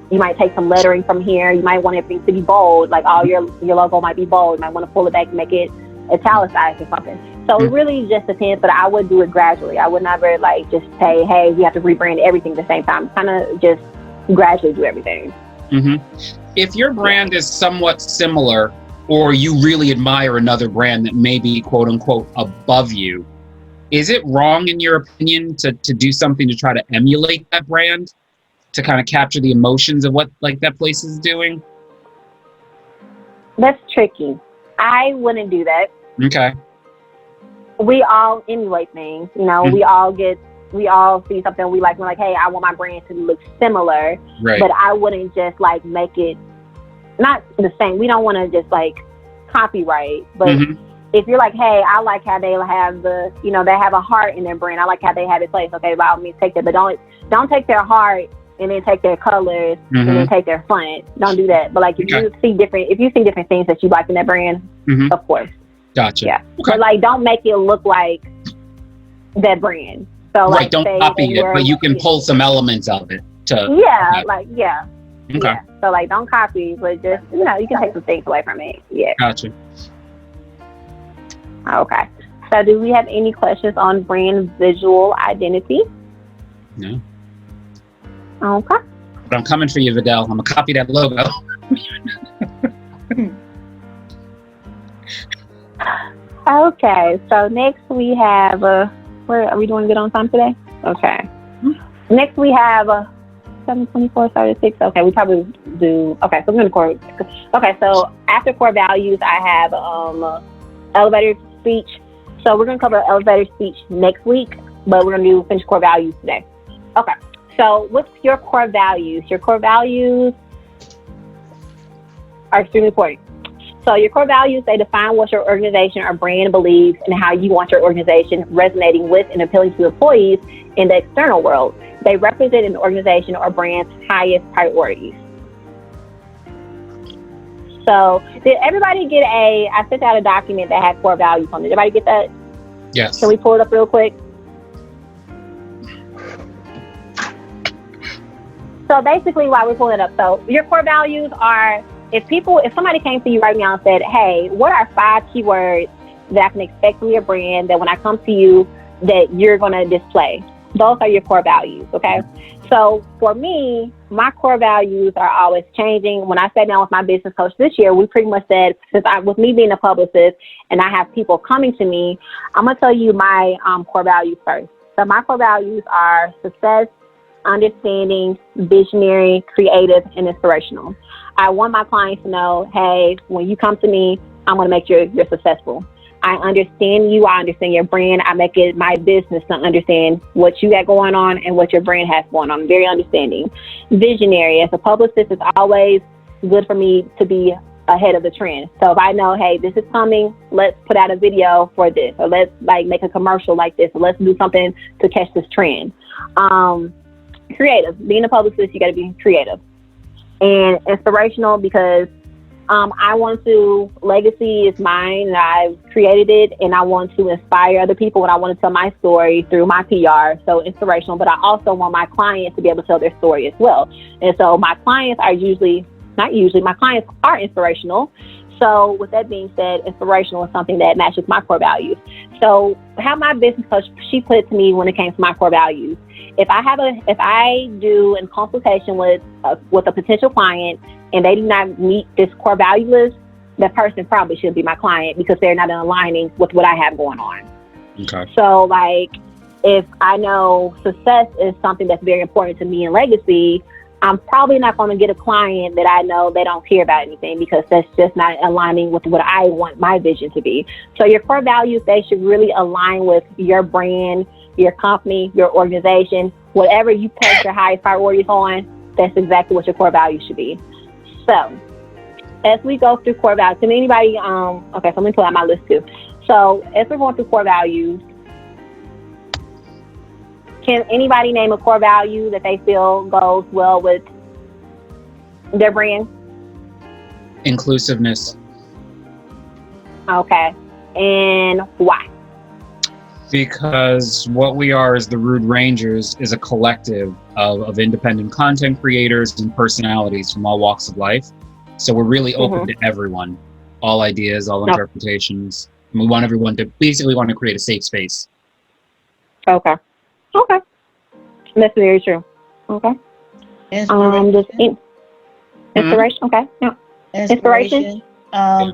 you might take some lettering from here. You might want everything to be bold, like all your logo might be bold. You might want to pull it back and make it italicized or something. So it really just depends, but I would do it gradually. I would never just say, hey, we have to rebrand everything at the same time. Kind of just gradually do everything. If your brand is somewhat similar, or you really admire another brand that may be quote unquote above you, is it wrong in your opinion to do something to try to emulate that brand, to kind of capture the emotions of what that place is doing? That's tricky. I wouldn't do that. Okay. We all emulate things, we all see something we like. We're like, hey, I want my brand to look similar, but I wouldn't just make it not the same. We don't want to just copyright, but if you're like, hey, I like how they have they have a heart in their brand. I like how they have it placed. Okay, by all means take that, but don't take their heart and then take their colors and then take their font. Don't do that. But if you see different things that you like in that brand, of course. Gotcha. Yeah. Okay. But like, don't make it look like that brand. So like, right, don't copy it, but you can pull some elements of it to. Yeah, like yeah. Okay. Yeah. So like, don't copy, but just you can take some things away from it. Yeah. Gotcha. Okay. So do we have any questions on brand visual identity? No. Okay. But I'm coming for you, Vidal. I'm gonna copy that logo. Okay. So next we have where are we doing good on time today? Okay. Next we have 7:24, 36. Okay, we probably do. Okay, so we're gonna core. Okay, so after core values, I have elevator speech. So we're gonna cover elevator speech next week, but we're gonna finish core values today. Okay. So what's your core values? Your core values are extremely important. So your core values, they define what your organization or brand believes and how you want your organization resonating with and appealing to employees in the external world. They represent an organization or brand's highest priorities. So did everybody get I sent out a document that had core values on it. Did everybody get that? Yes. Can we pull it up real quick? So basically while we're pulling it up, so your core values are, if somebody came to you right now and said, hey, what are 5 keywords that I can expect from your brand that when I come to you that you're going to display? Those are your core values, okay? So for me, my core values are always changing. When I sat down with my business coach this year, we pretty much said, with me being a publicist and I have people coming to me, I'm going to tell you my core values first. So my core values are success, understanding, visionary, creative, and inspirational. I want my clients to know, hey, when you come to me, I'm going to make sure you're successful. I understand you. I understand your brand. I make it my business to understand what you got going on and what your brand has going on. I'm very understanding. Visionary. As a publicist, it's always good for me to be ahead of the trend. So if I know, hey, this is coming, let's put out a video for this, or let's make a commercial like this, or let's do something to catch this trend. Creative. Being a publicist, you got to be creative. And inspirational because I want to, legacy is mine, and I've created it, and I want to inspire other people, and I want to tell my story through my PR, so inspirational, but I also want my clients to be able to tell their story as well. And so my clients are my clients are inspirational. So with that being said, inspirational is something that matches my core values. So how my business coach, she put it to me when it came to my core values. If I do a consultation with a potential client and they do not meet this core value list, that person probably shouldn't be my client because they're not aligning with what I have going on. Okay. So if I know success is something that's very important to me in legacy, I'm probably not going to get a client that I know they don't care about anything because that's just not aligning with what I want my vision to be. So your core values, they should really align with your brand, your company, your organization, whatever you place your highest priorities on, that's exactly what your core values should be. So as we go through core values, can anybody, okay, so let me pull out my list too. So as we're going through core values, can anybody name a core value that they feel goes well with their brand? Inclusiveness. Okay. And why? Because what we are as the Rude Rangers is a collective of independent content creators and personalities from all walks of life. So we're really open to everyone, all ideas, all interpretations. And we want everyone to basically want to create a safe space. Okay. Okay. That's very true. Okay. Inspiration. Inspiration. Okay. Yeah. Inspiration.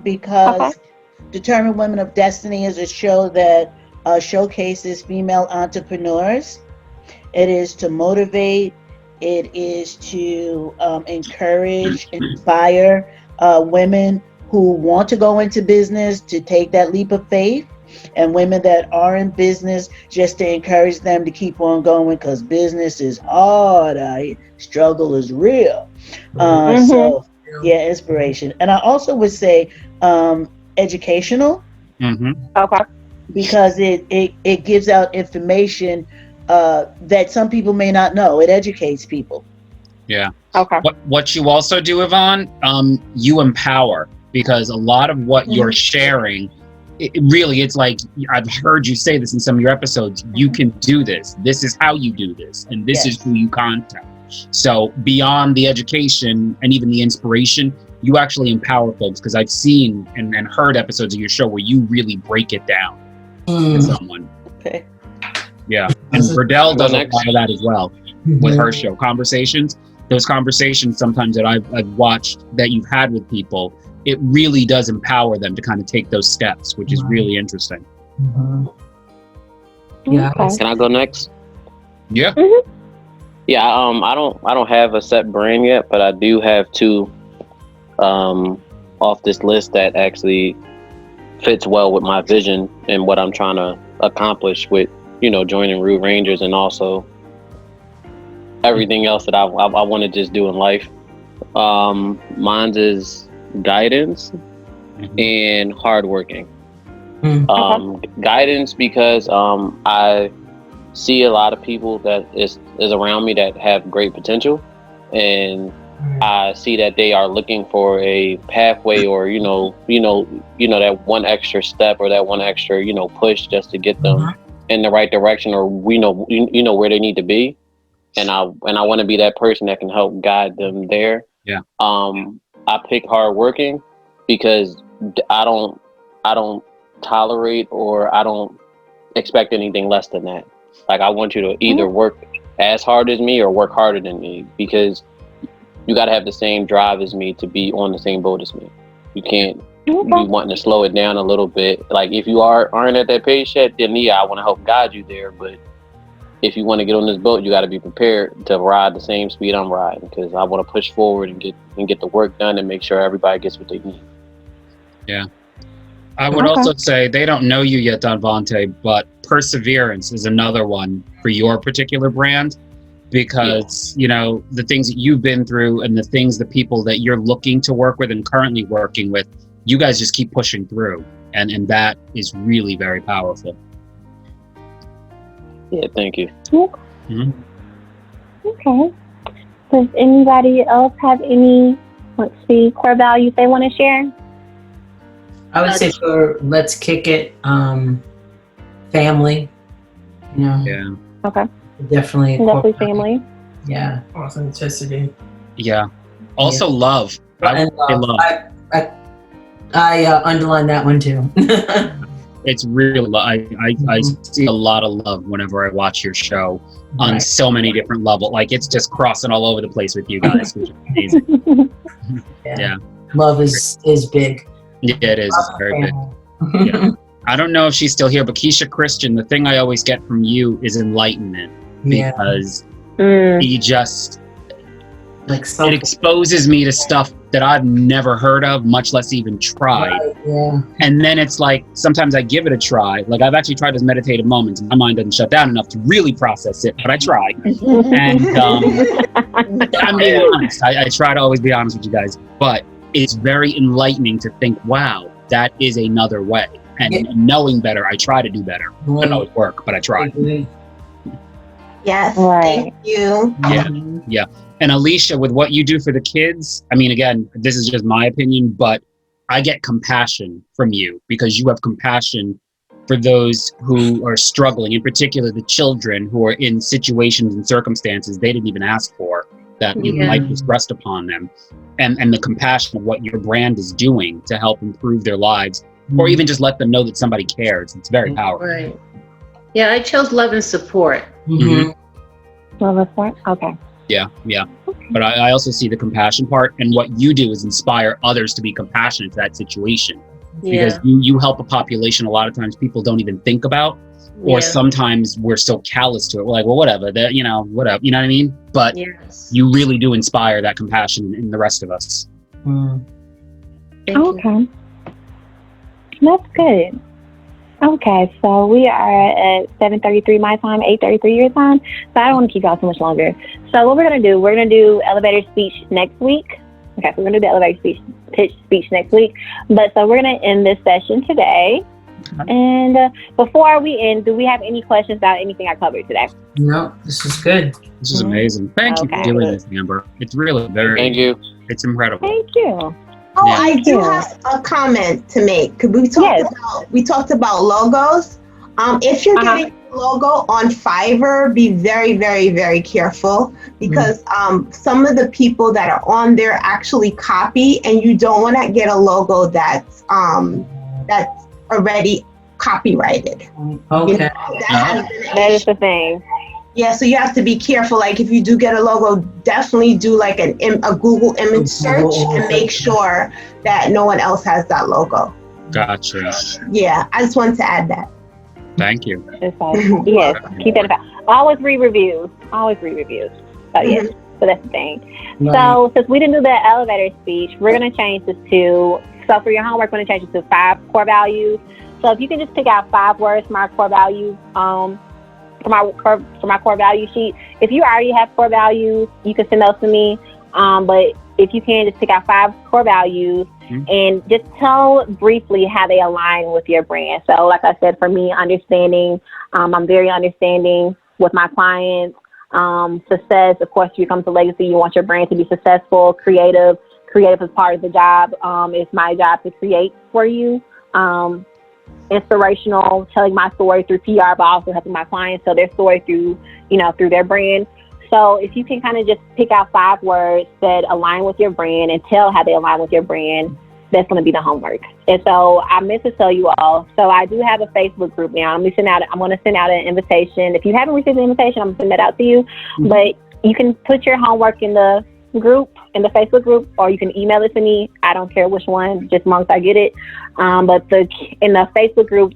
Because Determined Women of Destiny is a show that showcases female entrepreneurs. It is to motivate. It is to encourage, inspire women who want to go into business to take that leap of faith, and women that are in business just to encourage them to keep on going because business is hard. Struggle is real. So yeah, inspiration. And I also would say educational. Okay. Because it gives out information that some people may not know. It educates people. Yeah. Okay. What you also do, Yvonne, you empower, because a lot of what you're sharing it really, it's like, I've heard you say this in some of your episodes, you can do this. This is how you do this. And this is who you contact. So beyond the education and even the inspiration, you actually empower folks, because I've seen and heard episodes of your show where you really break it down to someone. Okay. Yeah. And Burdell does a lot of that as well with her show, Conversations. Those conversations sometimes that I've watched that you've had with people, it really does empower them to kind of take those steps, which is really interesting. Yeah. Can I go next? Yeah. Yeah. I don't have a set brand yet, but I do have 2 off this list that actually fits well with my vision and what I'm trying to accomplish with, joining Rude Rangers, and also everything else that I want to just do in life. Mine's is guidance and hardworking. Guidance because I see a lot of people that is around me that have great potential, and I see that they are looking for a pathway, or that one extra step or that one extra push just to get them in the right direction, or where they need to be. And I want to be that person that can help guide them there. Yeah. I pick hardworking because I don't tolerate, or I don't expect anything less than that. Like, I want you to either work as hard as me or work harder than me, because you got to have the same drive as me to be on the same boat as me. You can't be wanting to slow it down a little bit. Like, if you aren't at that pace yet, then I want to help guide you there. But if you want to get on this boat, you got to be prepared to ride the same speed I'm riding, because I want to push forward and get the work done and make sure everybody gets what they need. Yeah. I would also say, they don't know you yet, Donvante, but perseverance is another one for your particular brand, because, the things that you've been through and the people that you're looking to work with and currently working with, you guys just keep pushing through. And that is really very powerful. Yeah, thank you. Okay. Does anybody else have any, core values they want to share? I would say for Let's Kick It, family. Yeah. Okay. Definitely family. Yeah. Authenticity. Yeah. Also love. And love. I underline that one too. It's real. I see a lot of love whenever I watch your show on so many different levels. Like, it's just crossing all over the place with you guys, which is amazing. Yeah. Love is big. Yeah, it is. It's very big. Yeah. I don't know if she's still here, but Keisha Christian, the thing I always get from you is enlightenment, because you just, it exposes me to stuff that I've never heard of, much less even tried. And then it's like, sometimes I give it a try. Like, I've actually tried those meditative moments, and my mind doesn't shut down enough to really process it, but I try. And I'm being honest. I try to always be honest with you guys, but it's very enlightening to think, wow, that is another way. And knowing better, I try to do better. I don't always work, but I try. Yes, thank you. Yeah. And Alicia, with what you do for the kids, I mean, again, this is just my opinion, but I get compassion from you, because you have compassion for those who are struggling, in particular the children who are in situations and circumstances they didn't even ask for, that life was thrust upon them. And the compassion of what your brand is doing to help improve their lives, or even just let them know that somebody cares. It's very powerful. Right. Yeah, I chose love and support. Love and support? Okay. Yeah. But I also see the compassion part, and what you do is inspire others to be compassionate to that situation. Because you help a population a lot of times people don't even think about, or sometimes we're so callous to it. We're like, well, whatever, whatever, you know what I mean? But you really do inspire that compassion in the rest of us. Okay. That's good. Okay, so we are at 7:33 my time, 8:33 your time. So I don't want to keep y'all too much longer. So what we're going to do elevator speech next week. Okay, so we're going to do the elevator speech next week. But so we're going to end this session today. Okay. And before we end, do we have any questions about anything I covered today? No, this is good. This is amazing. Thank you for doing this, Amber. It's really very... Thank you. It's incredible. Thank you. Oh, yeah. I do have a comment to make. We talked about logos. If you're getting a logo on Fiverr, be very, very, very careful because some of the people that are on there actually copy, and you don't want to get a logo that's already copyrighted. Okay. You know, that is the thing. Yeah, so you have to be careful. Like if you do get a logo, definitely do like a Google image search and make sure that no one else has that logo. Gotcha. Yeah, I just wanted to add that. Thank you. Yes, keep that in mind. Always read reviews. So yes, so that's the thing. Right. So since we didn't do the elevator speech, we're going to change this to, so for your homework, we're going to change it to 5 core values. So if you can just pick out 5 words from our core values, for my core value sheet. If you already have core values, you can send those to me. But if you can, just pick out 5 core values and just tell briefly how they align with your brand. So like I said, for me, understanding, I'm very understanding with my clients. Success, of course, if you come to Legacy, you want your brand to be successful. Creative is part of the job. It's my job to create for you. Inspirational, telling my story through PR, but also helping my clients tell their story through their brand. So if you can kind of just pick out 5 words that align with your brand and tell how they align with your brand, that's going to be the homework. And so I meant to tell you all, so I do have a Facebook group now. I'm going to send out an invitation. If you haven't received an invitation, I'm going to send that out to you. But you can put your homework in the group, in the Facebook group, or you can email it to me. I don't care which one, just as long as I get it. But in the Facebook group,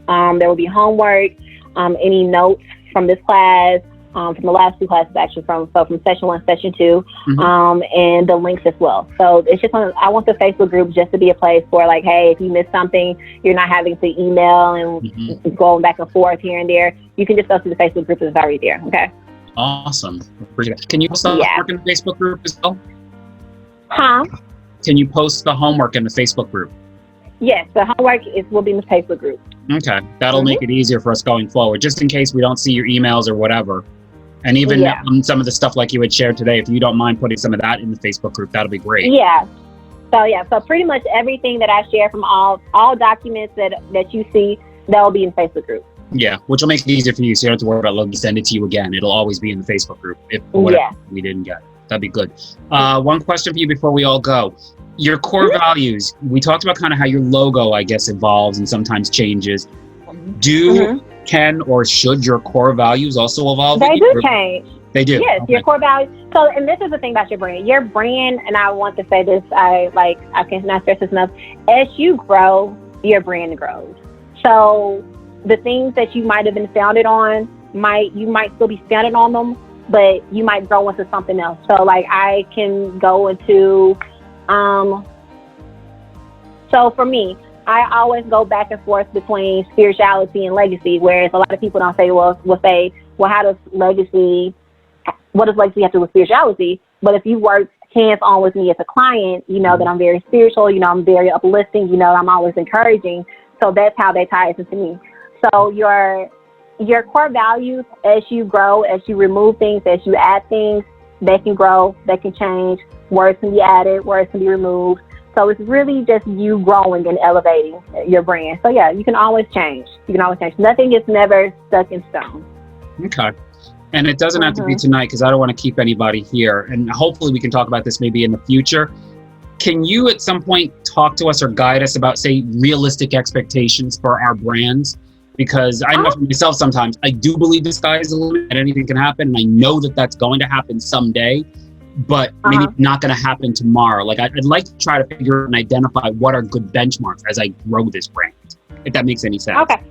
there will be homework, any notes from this class, from the last 2 classes actually, from session 1, session 2, and the links as well. So it's just I want the Facebook group just to be a place for like, hey, if you missed something, you're not having to email and going back and forth here and there. You can just go to the Facebook group that's already there. Okay. Awesome. Appreciate it. Can you post the homework in the Facebook group as well? Huh? Can you post the homework in the Facebook group? Yes, the homework will be in the Facebook group. Okay. That'll make it easier for us going forward, just in case we don't see your emails or whatever. And even some of the stuff like you had shared today, if you don't mind putting some of that in the Facebook group, that'll be great. Yeah. So pretty much everything that I share from all documents that you see, that'll be in the Facebook group. Yeah, which will make it easier for you, so you don't have to worry about Logan send it to you again. It'll always be in the Facebook group if whatever we didn't get. That'd be good. One question for you before we all go. Your core values, we talked about kind of how your logo, I guess, evolves and sometimes changes. Can or should your core values also evolve? They do change. They do? Yes, your core values. So, and this is the thing about your brand. Your brand, and I want to say this, I cannot stress this enough, as you grow, your brand grows. So the things that you might have been founded on, you might still be founded on them, but you might grow into something else. So like I can go into, so for me, I always go back and forth between spirituality and legacy, whereas a lot of people don't say, well, how does legacy, what does legacy have to do with spirituality? But if you work hands-on with me as a client, you know that I'm very spiritual, you know, I'm very uplifting, you know, I'm always encouraging. So that's how they tie into me. So your core values, as you grow, as you remove things, as you add things, they can grow, they can change, words can be added, words can be removed. So it's really just you growing and elevating your brand. So yeah, you can always change. Nothing is never stuck in stone. Okay. And it doesn't have to be tonight because I don't want to keep anybody here. And hopefully we can talk about this maybe in the future. Can you at some point talk to us or guide us about, say, realistic expectations for our brands? Because I know for myself sometimes, I do believe the sky is the limit and anything can happen. And I know that that's going to happen someday, but maybe not going to happen tomorrow. Like I'd like to try to figure out and identify what are good benchmarks as I grow this brand, if that makes any sense. Okay.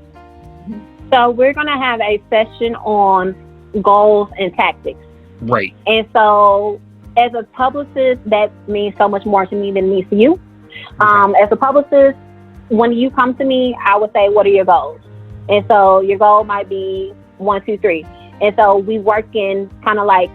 So we're going to have a session on goals and tactics. Right. And so as a publicist, that means so much more to me than it means to you. As a publicist, when you come to me, I would say, what are your goals? And so your goal might be 1, 2, 3. And so we work in kind of like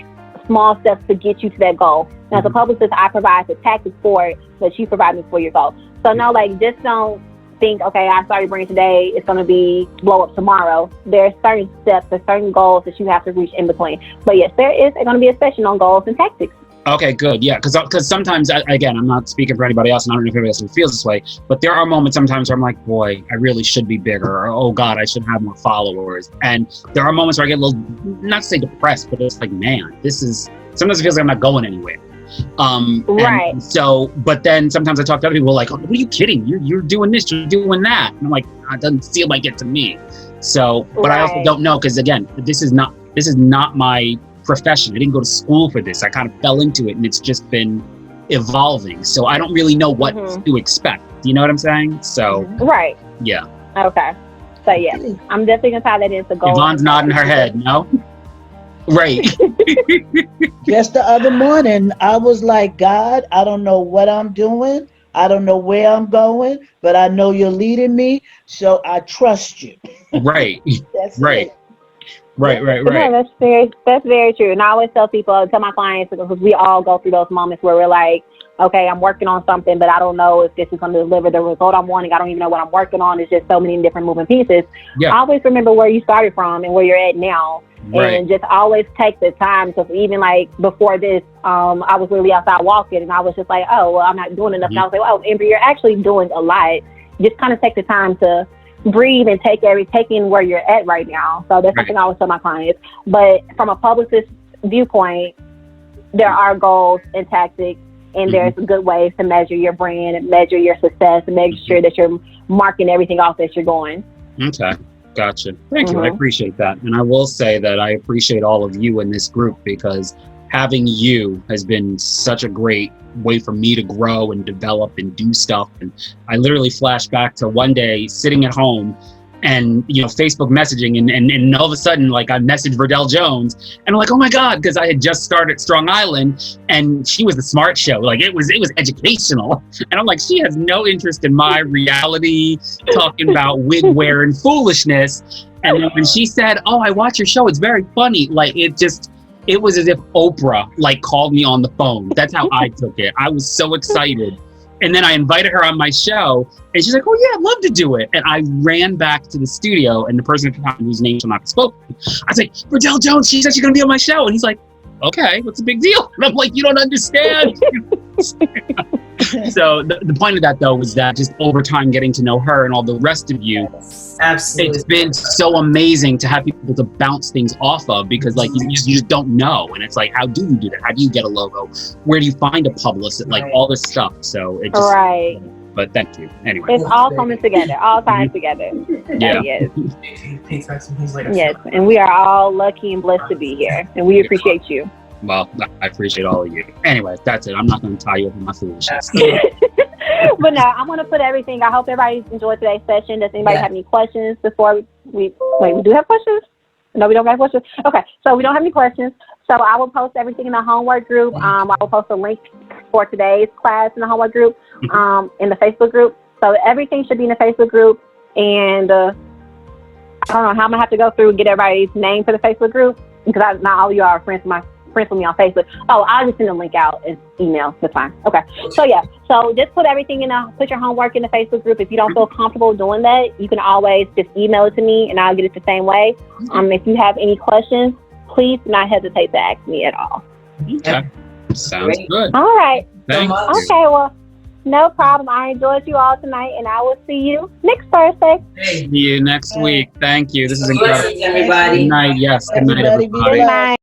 small steps to get you to that goal. Now, as a publicist, I provide the tactics for it, but you provide me for your goal. So no, like, just don't think, okay, I started brand today, it's going to be blow up tomorrow. There are certain steps, there's certain goals that you have to reach in between. But yes, there is going to be a session on goals and tactics. Okay, good. Yeah, because sometimes, again, I'm not speaking for anybody else, and I don't know if anybody else feels this way, but there are moments sometimes where I'm like, boy, I really should be bigger, or oh God, I should have more followers. And there are moments where I get a little, not to say depressed, but it's like, man, sometimes it feels like I'm not going anywhere. Right. So, but then sometimes I talk to other people like, oh, what are you kidding? You're doing this, you're doing that. And I'm like, it doesn't feel like it to me. So, but I also don't know, because again, this is not my profession. I didn't go to school for this. I kind of fell into it, and it's just been evolving. So I don't really know what to expect. Do you know what I'm saying? So right. Yeah. Okay. So yeah, I'm definitely gonna tie that into goal. Yvonne's nodding her head. No. Right. Just the other morning, I was like, God, I don't know what I'm doing. I don't know where I'm going, but I know you're leading me, so I trust you. Right. That's right. it. Right. Yeah, that's very true. And I always tell my clients, because we all go through those moments where we're like, okay, I'm working on something, but I don't know if this is going to deliver the result I'm wanting. I don't even know what I'm working on. It's just so many different moving pieces. Yeah. I always remember where you started from and where you're at now. Right. And just always take the time. So even like before this, I was really outside walking, and I was just like, oh, well, I'm not doing enough. And I was like, oh, Amber, you're actually doing a lot. Just kind of take the time to breathe and take in where you're at right now. So that's something I always tell my clients. But from a publicist viewpoint, there are goals and tactics, and there's good ways to measure your brand and measure your success and make sure that you're marking everything off that you're going. Okay. Gotcha. Thank you. I appreciate that. And I will say that I appreciate all of you in this group, because having you has been such a great way for me to grow and develop and do stuff. And I literally flash back to one day sitting at home and, Facebook messaging and all of a sudden, like, I messaged Verdell Jones, and I'm like, oh my God, because I had just started Strong Island, and she was the smart show. Like, it was educational. And I'm like, she has no interest in my reality, talking about wig wear and foolishness. And then when she said, oh, I watch your show, it's very funny. Like, it was as if Oprah, like, called me on the phone. That's how I took it. I was so excited. And then I invited her on my show, and she's like, oh yeah, I'd love to do it. And I ran back to the studio, and the person at the time, whose name shall not be spoken, I was like, Verdell Jones, she said she's gonna be on my show. And he's like, okay, what's the big deal? And I'm like, you don't understand. So the point of that, though, was that just over time getting to know her and all the rest of you, absolutely, it's been so amazing to have people to bounce things off of, because like you just don't know. And it's like, how do you do that? How do you get a logo? Where do you find a publicist? Like all this stuff. So it just, but thank you. Anyway, it's all coming together, all times together. Yeah. Yes. Yes, and we are all lucky and blessed to be here, and we appreciate you. Well, I appreciate all of you. Anyway, that's it. I'm not going to tie you up with my foolishness. But no, I'm going to put everything. I hope everybody enjoyed today's session. Does anybody have any questions before we do have questions? No, we don't have questions? Okay, so we don't have any questions. So I will post everything in the homework group. I will post a link for today's class in the homework group, in the Facebook group. So everything should be in the Facebook group. And I don't know how I'm going to have to go through and get everybody's name for the Facebook group, because not all of you are friends with me on Facebook. Oh, I'll just send a link out and email. That's fine. Okay. So yeah. So just put everything put your homework in the Facebook group. If you don't feel comfortable doing that, you can always just email it to me, and I'll get it the same way. If you have any questions, please do not hesitate to ask me at all. Okay. Sounds good. All right. Thank you. Okay. Well, no problem. I enjoyed you all tonight, and I will see you next Thursday. See you next week. Thank you. This is incredible. Everybody. Good night. Yes. Good night, everybody. Good night.